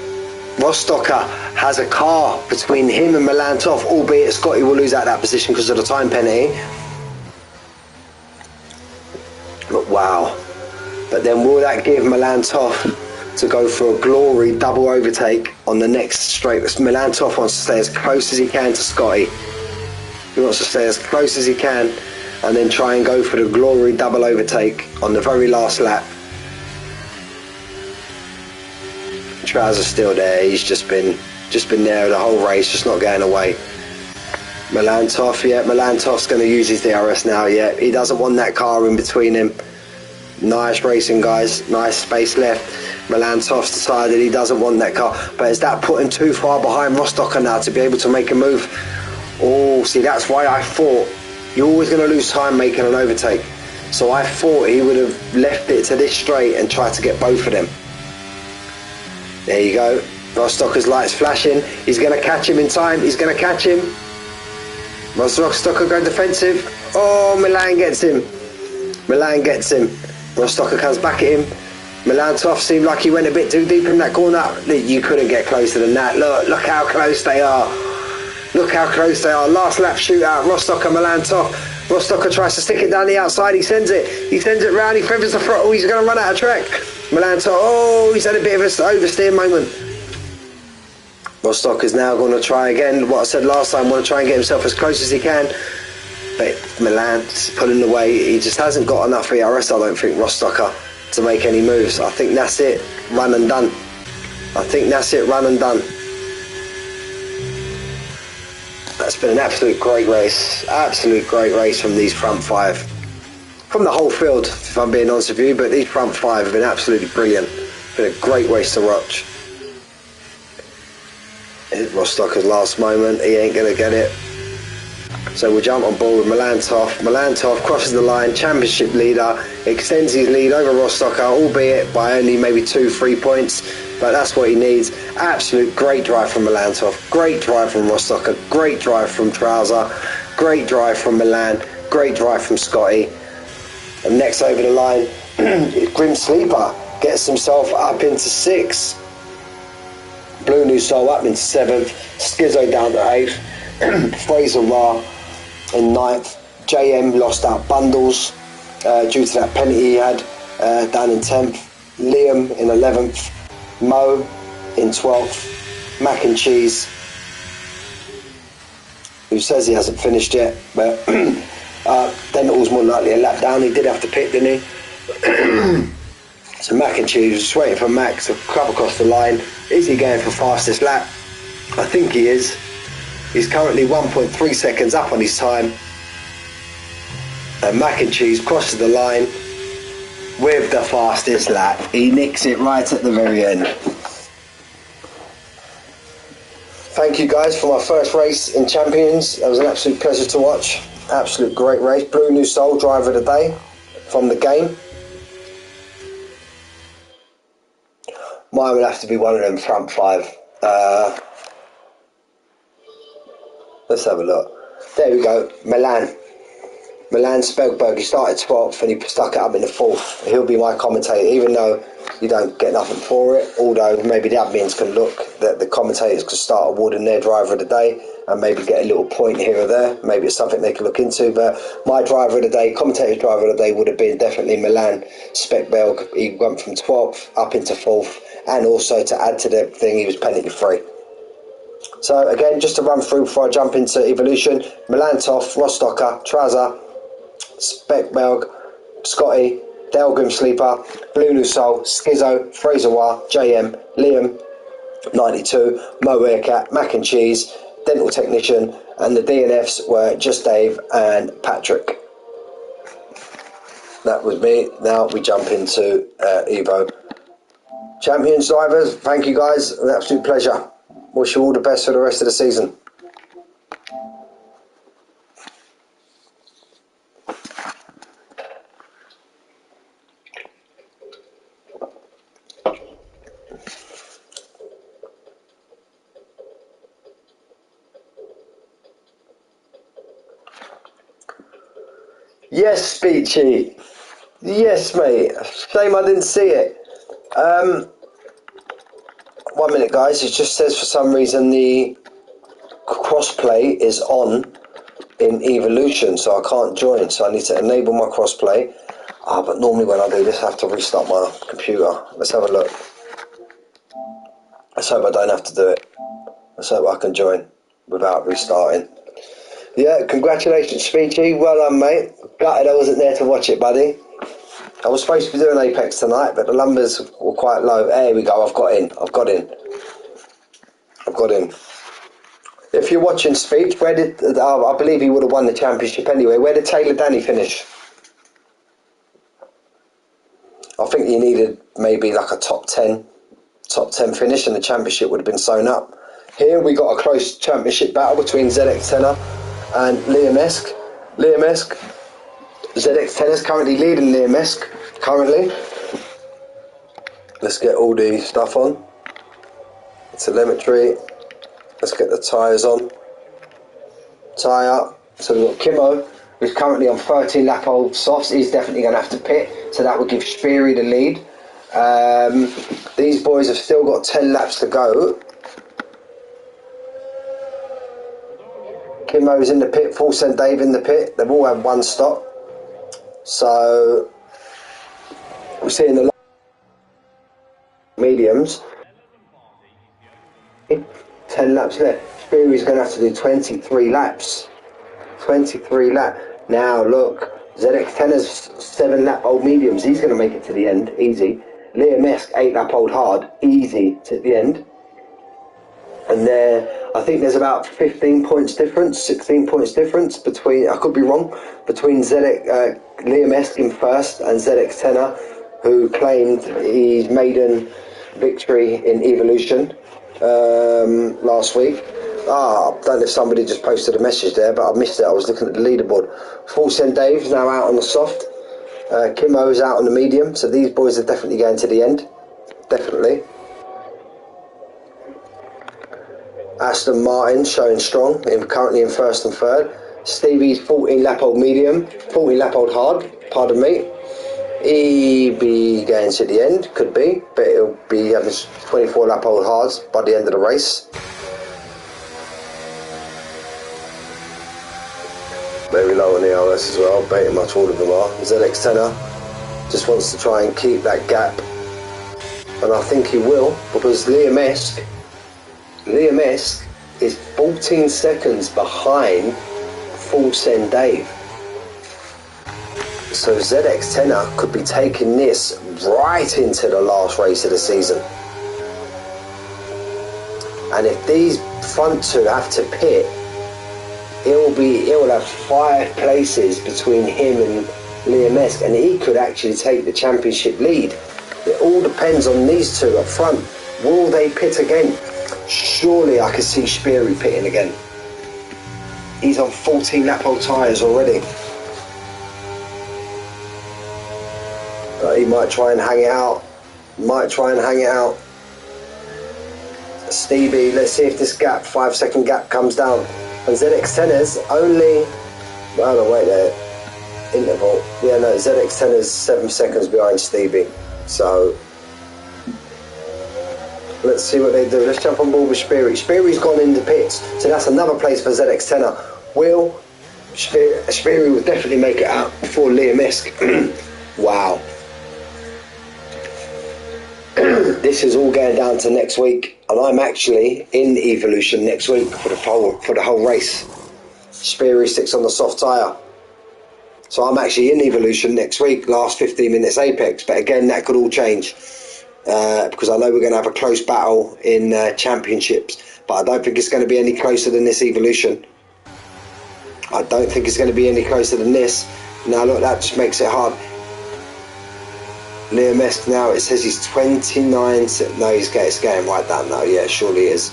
Rostocker has a car between him and Milantov, albeit Scotty will lose out that position because of the time penalty. But wow. But then will that give Milantov to go for a glory double overtake on the next straight? Milantov wants to stay as close as he can to Scotty. He wants to stay as close as he can and then try and go for the glory double overtake on the very last lap. Trousers still there. He's just been there the whole race, just not going away. Milantov, yeah, Milantov's going to use his DRS now. Yeah, he doesn't want that car in between him. Nice racing, guys. Nice space left. Milantov's decided he doesn't want that car, but is that putting too far behind Rostocker now to be able to make a move? Oh, see, that's why I thought you're always going to lose time making an overtake. So I thought he would have left it to this straight and tried to get both of them. There you go. Rostocker's lights flashing. He's going to catch him in time. He's going to catch him. Rostocker go defensive. Oh, Milan gets him. Rostocker comes back at him. Milantov seemed like he went a bit too deep in that corner. You couldn't get closer than that. Look how close they are. Last lap shootout. Rostocker, Milantov. Rostocker tries to stick it down the outside. He sends it round. He feathers the throttle. He's going to run out of track. Milantov, oh, he's had a bit of an oversteer moment. Rostocker's now going to try again. What I said last time, want to try and get himself as close as he can. But Milan's pulling away. He just hasn't got enough ERS, I don't think, Rostocker, to make any moves. I think that's it. Run and done. That's been an absolute great race from these front five. from the whole field, if I'm being honest with you, but these front five have been absolutely brilliant. Been a great race to watch. Rostocker's last moment, he ain't going to get it. So we'll jump on board with Milantov. Milantov crosses the line, championship leader, extends his lead over Rostocker, albeit by only maybe 2-3 points, but that's what he needs. Absolute great drive from Milantov, great drive from Rostocker, great drive from Trouser, great drive from Milan, great drive from Scotty. And next over the line, Grim Sleeper gets himself up into 6th. Blue New Soul up into 7th, Skizzo down to 8th, Fraser Ra in 9th, JM lost out bundles due to that penalty he had down in 10th, Liam in 11th, Mo in 12th, Mac and Cheese, who says he hasn't finished yet, but Dental's more likely a lap down. He did have to pit, didn't he? So Mac and Cheese was just waiting for Mac to come across the line. Is he going for fastest lap? I think he is. He's currently 1.3 seconds up on his time. And Mac and Cheese crosses the line with the fastest lap. He nicks it right at the very end. Thank you guys for my first race in Champions. It was an absolute pleasure to watch. Absolute great race. Blue New Soul, driver of the day from the game. Mine will have to be one of them front five. Let's have a look. There we go. Milan Spelberg, he started 12th and he stuck it up in the 4th. He'll be my commentator, even though you don't get nothing for it. Although maybe the admins can look, that the commentators could start awarding their driver of the day and maybe get a little point here or there. Maybe it's something they can look into. But my driver of the day, commentator's driver of the day, would have been definitely Milan Spelberg. He went from 12th up into 4th, and also to add to the thing, he was penalty free. So again, just to run through before I jump into Evolution: Milantov, Rostocker, Trouser, Speckberg, Scotty, Delgrim Sleeper, Blue New Soul, Skizzo, Fraser Wah, JM, Liam, 92, Mo Aircat, Mac and Cheese, Dental Technician, and the DNFs were Just Dave and Patrick. That was me. Now we jump into Evo. Champions drivers, thank you guys, an absolute pleasure. Wish you all the best for the rest of the season. Yes, Speechy. Yes, mate. Shame I didn't see it. 1 minute, guys. It just says for some reason the crossplay is on in Evolution, so I can't join. So I need to enable my crossplay. But normally when I do this, I have to restart my computer. Let's have a look. Let's hope I don't have to do it. Let's hope I can join without restarting. Yeah, congratulations, Speechy. Well done, mate. Gutted I wasn't there to watch it, buddy. I was supposed to be doing Apex tonight, but the numbers were quite low. There we go. I've got in. If you're watching Speech, where did I believe he would have won the championship anyway? Where did Taylor Danny finish? I think he needed maybe like a top 10 finish, and the championship would have been sewn up. Here we got a close championship battle between ZX Tenor and Liam Esk. ZX Tenor's currently leading Liam Esk. Let's get all the stuff on. Telemetry. Let's get the tyres on. Tyre. So we've got Kimmo, who's currently on 13 lap old softs. He's definitely going to have to pit, so that would give Speary the lead. These boys have still got 10 laps to go. Kimmo's in the pit, Full Send Dave in the pit. They've all had one stop. So we're seeing the mediums. 10 laps left. Speary's going to have to do 23 laps. 23 laps. Now look, ZX Tenor's 7 lap old mediums. He's going to make it to the end, easy. Liam Esk 8 lap old hard, easy to the end. And there, I think there's about 15 points difference, 16 points difference between, I could be wrong, between Liam Esk in first and ZX Tenor, who claimed his maiden victory in Evolution last week. I don't know if somebody just posted a message there, but I missed it. I was looking at the leaderboard. Full Send Dave's now out on the soft. Kimmo's out on the medium, so these boys are definitely going to the end. Definitely. Aston Martin showing strong, currently in first and third. Stevie's 14 lap old medium, 14 lap old hard, pardon me. He be going to the end, could be, but he'll be having 24 lap old hards by the end of the race. Very low on the LS as well, pretty much all of them are. ZX Tenor just wants to try and keep that gap, and I think he will, because Liam Esk is 14 seconds behind Full Send Dave. So ZX Tenor could be taking this right into the last race of the season. And if these front two have to pit, he'll have 5 places between him and Liam Esk, and he could actually take the championship lead. It all depends on these two up front. Will they pit again? Surely I could see Speary pitting again. He's on 14 lap old tyres already. He might try and hang it out. Stevie, let's see if this gap, 5 second gap, comes down. And ZX Tenor's only, well, no, wait there, interval. Yeah, no, ZX Tenor's 7 seconds behind Stevie. So let's see what they do. Let's jump on board with Speary. Speary's gone in the pits, so that's another place for ZX Tenor. Will Speary will definitely make it out before Liam Esk. Wow. This is all going down to next week, and I'm actually in Evolution next week for the whole race. Speary sticks on the soft tyre, so I'm actually in Evolution next week, last 15 minutes Apex. But again, that could all change because I know we're going to have a close battle in championships, but I don't think it's going to be any closer than this Evolution. I don't think it's going to be any closer than this. Now look, that just makes it hard. Liam Esk now, it says he's 29, no, it's going right down now, yeah, surely is.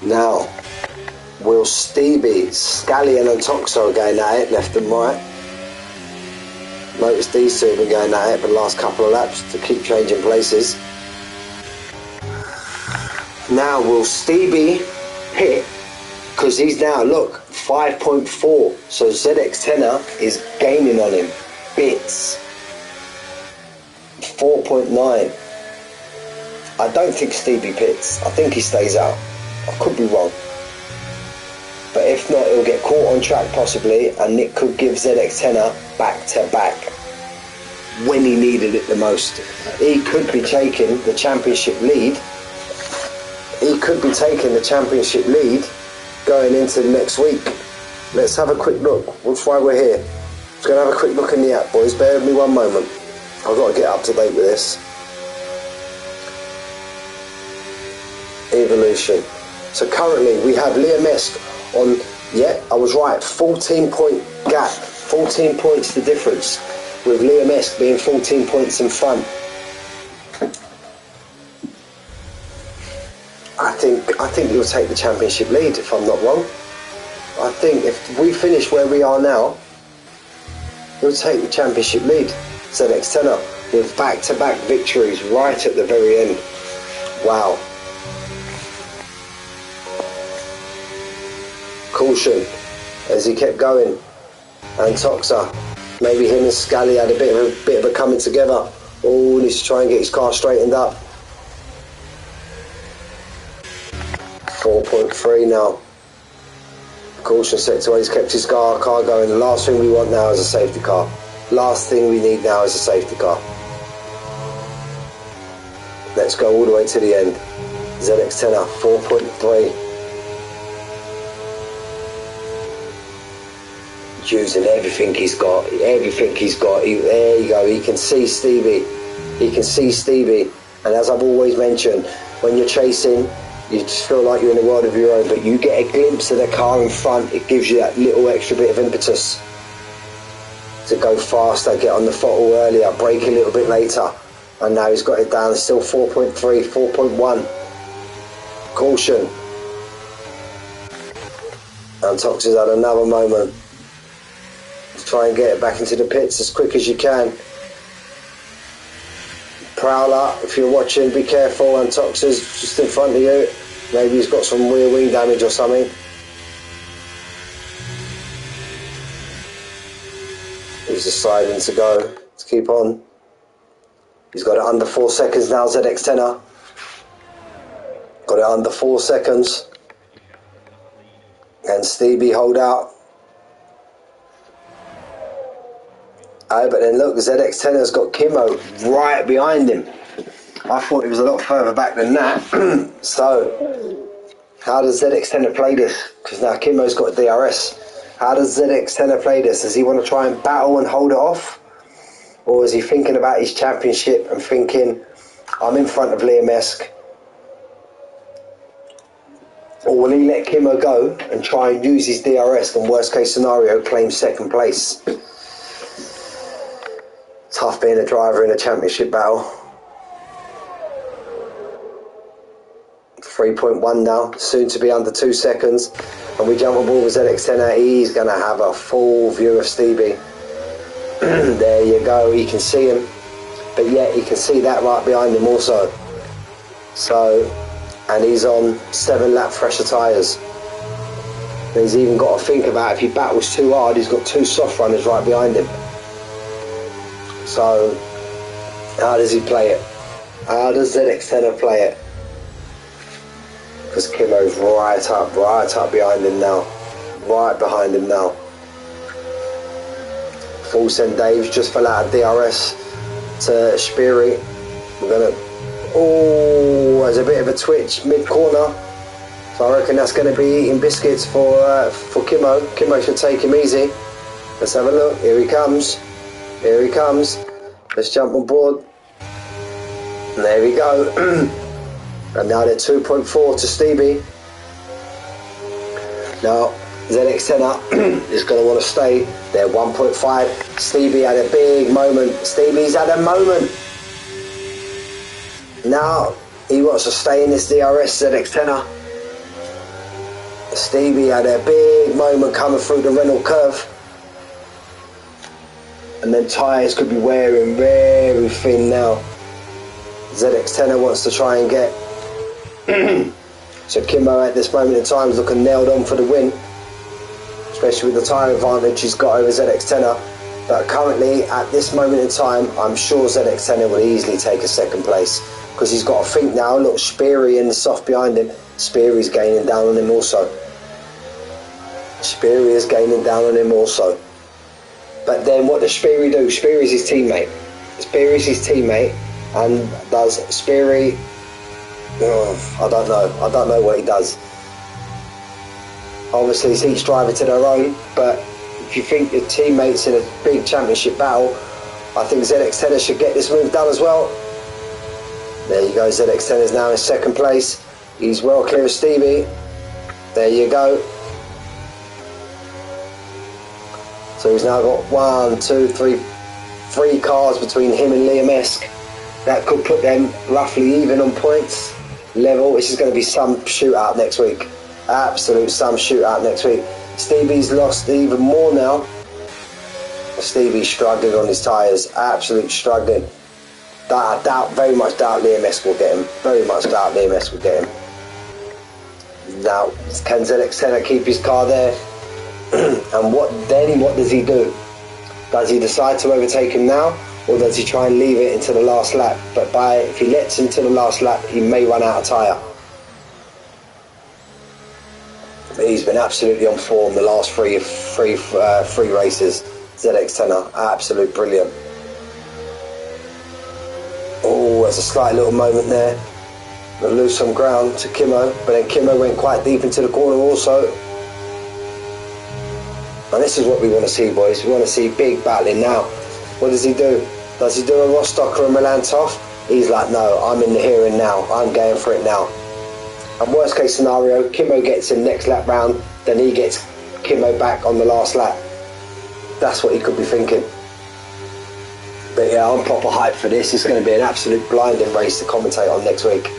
Now, will Stevie, Scallion and Toxo are going at it, left and right. Notice these two have been going at it for the last couple of laps to keep changing places. Now, will Stevie pit? Because he's now, look, 5.4, so ZX Tenor is gaining on him. Bits. 4.9. I don't think Stevie pits. I think he stays out. I could be wrong. But if not, he'll get caught on track possibly, and Nick could give ZX Tenor back to back when he needed it the most. He could be taking the championship lead. Going into next week. Let's have a quick look. That's why we're here. Just going to have a quick look in the app, boys. Bear with me one moment. I've got to get up to date with this. Evolution. So currently we have Liam Esk on, yeah, I was right, 14 point gap. 14 points the difference, with Liam Esk being 14 points in front. I think he'll take the championship lead, if I'm not wrong. I think if we finish where we are now, he'll take the championship lead. ZX Tenor with back-to-back victories right at the very end. Wow. Caution as he kept going. And Toxa, maybe him and Scally had a bit of a coming together. Oh, needs to try and get his car straightened up. 4.3 now. Caution set to where he's kept his car going. The last thing we want now is a safety car. Last thing we need now is a safety car. Let's go all the way to the end. ZX Tenor 4.3. Using everything he's got. There you go. He can see Stevie. And as I've always mentioned, when you're chasing, you just feel like you're in a world of your own, but you get a glimpse of the car in front, it gives you that little extra bit of impetus to go faster, get on the throttle earlier, brake a little bit later. And now he's got it down, it's still 4.3, 4.1. Caution. And Tox has had another moment. Try and get it back into the pits as quick as you can. Prowler, if you're watching, be careful. And Tox is just in front of you. Maybe he's got some rear wing damage or something. He's deciding to go, to keep on. He's got it under 4 seconds now, ZX10er. Got it under 4 seconds. And Stevie hold out. But then look, ZX10er's got Kimmo right behind him. I thought he was a lot further back than that. So, how does ZX10er play this? Because now Kimmo's got DRS. How does ZX10er play this? Does he want to try and battle and hold it off? Or is he thinking about his championship and thinking, I'm in front of Liam Esk? Or will he let Kimmo go and try and use his DRS and worst case scenario claim second place? Tough being a driver in a championship battle. 3.1 now, soon to be under 2 seconds. And we jump on board with ZX10er, he's going to have a full view of Stevie. There you go, he can see him. But yet he can see that right behind him also. So, and he's on 7 lap fresher tyres. And he's even got to think about if he battles too hard, he's got 2 soft runners right behind him. So, how does he play it? How does ZX10er play it? Because Kimmo's right up behind him now. Right behind him now. Full send Dave's just fell out of DRS to Spiri. We're going to... Oh, there's a bit of a twitch mid-corner. So I reckon that's going to be eating biscuits for Kimmo. Kimmo should take him easy. Let's have a look. Here he comes. Here he comes. Let's jump on board. And there we go. And now they're 2.4 to Stevie. Now ZX10er is going to want to stay. They're 1.5. Stevie had a big moment. Stevie's had a moment. Now he wants to stay in this DRS, ZX10er. Stevie had a big moment coming through the Renault curve. And then tyres could be wearing very thin now. ZX10er wants to try and get. So Kimmo at this moment in time is looking nailed on for the win. Especially with the tyre advantage he's got over ZX10er. But currently, at this moment in time, I'm sure ZX10er will easily take a second place. Because he's got to think now, look, Spiri in the soft behind him. Spiri's gaining down on him also. Spiri is gaining down on him also. But then what does Spiri do? Spiri's his teammate. Spiri's his teammate. And does Spiri... Oh, I don't know what he does. Obviously it's each driver to their own, but if you think your teammates in a big championship battle, I think ZX10er should get this move done as well. There you go, ZX10er is now in second place. He's well clear of Stevie. There you go. So he's now got 1, 2, 3, 3 cars between him and Liam Esk. That could put them roughly even on points level. This is going to be some shootout next week. Absolute some shootout next week. Stevie's lost even more now. Stevie's struggling on his tyres. Absolute struggling. I doubt, very much doubt Liam Esk will get him. Very much doubt Liam Esk will get him. Now, can ZX10er keep his car there? And what does he do? Does he decide to overtake him now? Or does he try and leave it into the last lap? But if he lets him to the last lap, he may run out of tyre. But he's been absolutely on form the last three races. ZX10er, absolute brilliant. Oh, there's a slight little moment there. We'll lose some ground to Kimmo, but then Kimmo went quite deep into the corner also. And this is what we want to see, boys. We want to see big battling now. What does he do? Does he do a Rostock or a Milan Toff? He's like, no, I'm in the here and now. I'm going for it now. And worst case scenario, Kimmo gets him next lap round, then he gets Kimmo back on the last lap. That's what he could be thinking. But yeah, I'm proper hyped for this. It's going to be an absolute blinding race to commentate on next week.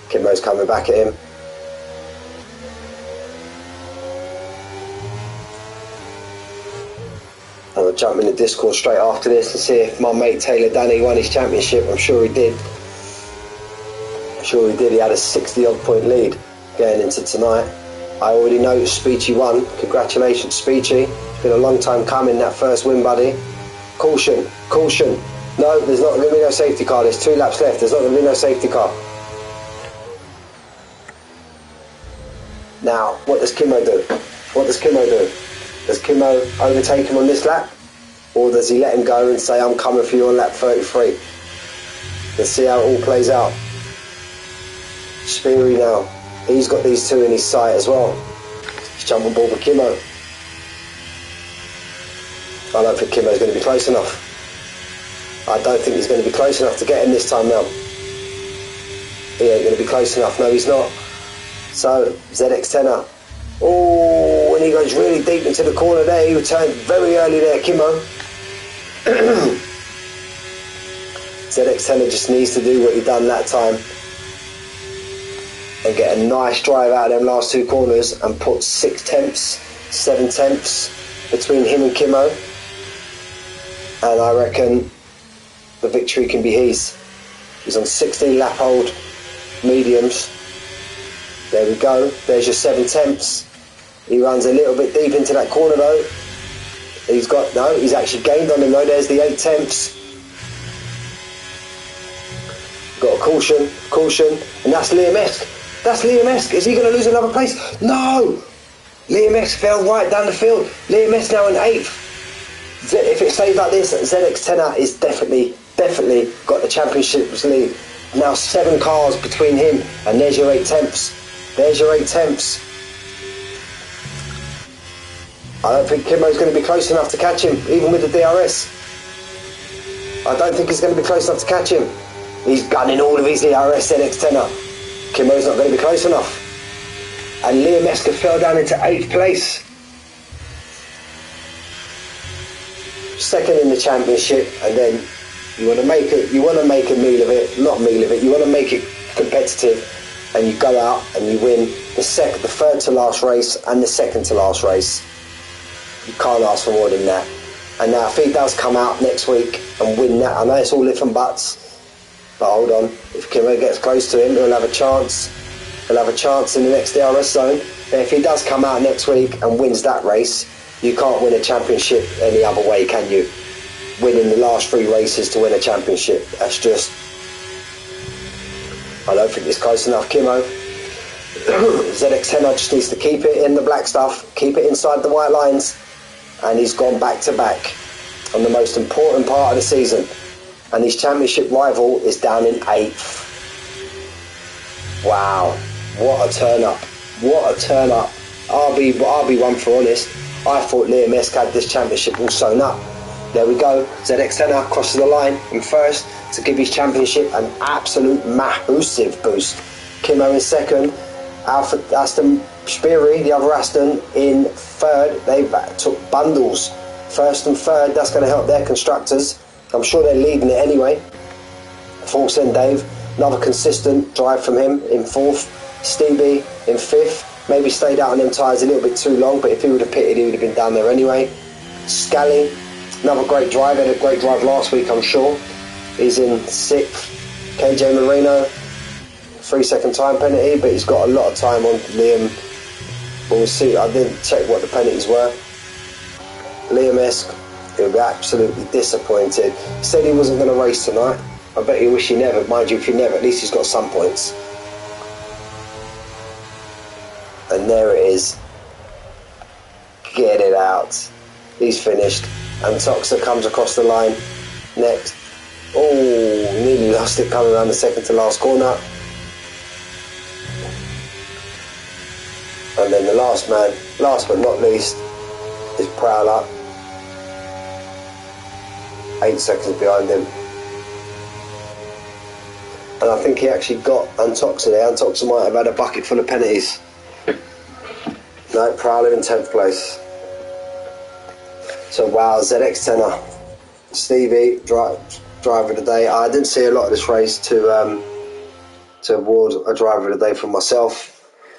Kimmo's coming back at him. I'll jump in the Discord straight after this and see if my mate Taylor Danny won his championship. I'm sure he did. He had a 60 odd point lead going into tonight. I already know Speechy won. Congratulations, Speechy. It's been a long time coming, that first win, buddy. Caution, caution. No, there's not going to be no safety car. There's 2 laps left. There's not going to be no safety car. Now, what does Kimmo do? Does Kimmo overtake him on this lap? Or does he let him go and say, I'm coming for you on lap 33? Let's see how it all plays out. Speary now. He's got these 2 in his sight as well. He's jumping on board with Kimmo. I don't think Kimmo's going to be close enough. I don't think he's going to be close enough to get him this time round. He ain't going to be close enough. No, he's not. So, ZX10er. Oh, and he goes really deep into the corner there. He turned very early there, Kimmo. ZX10er just needs to do what he done that time and get a nice drive out of them last 2 corners and put 6 tenths, 7 tenths between him and Kimmo. And I reckon the victory can be his. He's on 16 lap hold mediums. There we go. There's your 7 tenths. He runs a little bit deep into that corner though. He's actually gained on him though. There's the 8 tenths. Got a caution, and that's Liam Esk. That's Liam Esk. Is he going to lose another place? No! Liam Esk fell right down the field. Liam Esk now in 8th. If it stays like this, ZX10er is definitely got the championship's lead. Now 7 cars between him, and there's your 8 tenths. There's your 8 tenths. I don't think Kimmo's going to be close enough to catch him, even with the DRS. I don't think he's going to be close enough to catch him. He's gunning all of his DRS ZX10er. Kimmo's not going to be close enough. And Liam Esker fell down into 8th place. Second in the championship, and then you want to make a meal of it, you want to make it competitive, and you go out and you win the third to last race and the second to last race. You can't ask for more than that. And now if he does come out next week and win that, I know it's all if and buts, but hold on, if Kimmo gets close to him, he'll have a chance in the next DRS zone. And if he does come out next week and wins that race, you can't win a championship any other way, can you? Winning the last 3 races to win a championship, that's just... I don't think it's close enough, Kimmo. ZX10 just needs to keep it in the black stuff, keep it inside the white lines, and he's gone back to back on the most important part of the season, and his championship rival is down in 8th. Wow, what a turn up, I'll be one for honest. I thought Liam Esk had this championship all sewn up. There we go, ZX10 crosses the line in first to give his championship an absolute massive boost. Kimmo in second, Aston Speary, the other Aston, in third. They took bundles, first and third. That's going to help their constructors. I'm sure they're leading it anyway. Fourth and Dave, another consistent drive from him in fourth. Stevie in fifth. Maybe stayed out on them tyres a little bit too long, but if he would have pitted, he would have been down there anyway. Scally, another great drive. Had a great drive last week, I'm sure. He's in sixth. KJ Marino, 3-second time penalty, but he's got a lot of time on Liam. We'll see. I didn't check what the penalties were. Liam Esk, he'll be absolutely disappointed. He said he wasn't going to race tonight. I bet he wish he never. Mind you, if he never, at least he's got some points. And there it is. Get it out. He's finished. And Toxa comes across the line next. Oh, nearly lost it coming around the second to last corner. And then the last man, last but not least, is Prowler. 8 seconds behind him. And I think he actually got Antoxa there. Antoxa might have had a bucket full of penalties. No, Prowler in 10th place. So wow, ZX Tenor. Stevie, driver of the day. I didn't see a lot of this race to award a driver of the day for myself.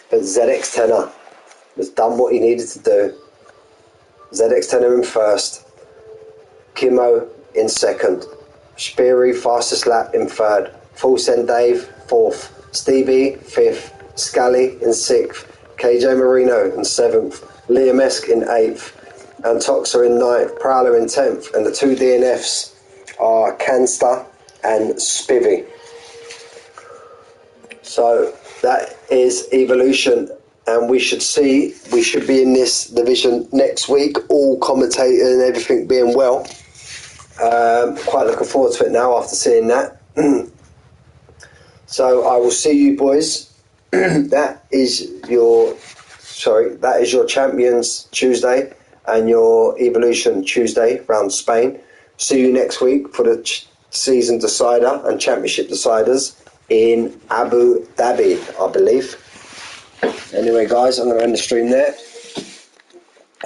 But ZX Tenor has done what he needed to do. ZX Tenor in first. Kimmo in second. Speary, fastest lap in third. Full Send Dave, fourth. Stevie, fifth. Scally in sixth. KJ Marino in seventh. Liam Esk in eighth. Antoxa in ninth. Prowler in 10th. And the two DNFs are Canster and Spivvy. So that is Evolution. And we should be in this division next week, all commentating and everything being well. Quite looking forward to it now after seeing that. So I will see you boys. That is your Champions Tuesday and your Evolution Tuesday round Spain. See you next week for the season decider and championship deciders in Abu Dhabi, I believe. Anyway, guys, I'm going to end the stream there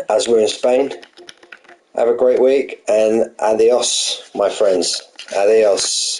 as we're in Spain. Have a great week and adios, my friends. Adios.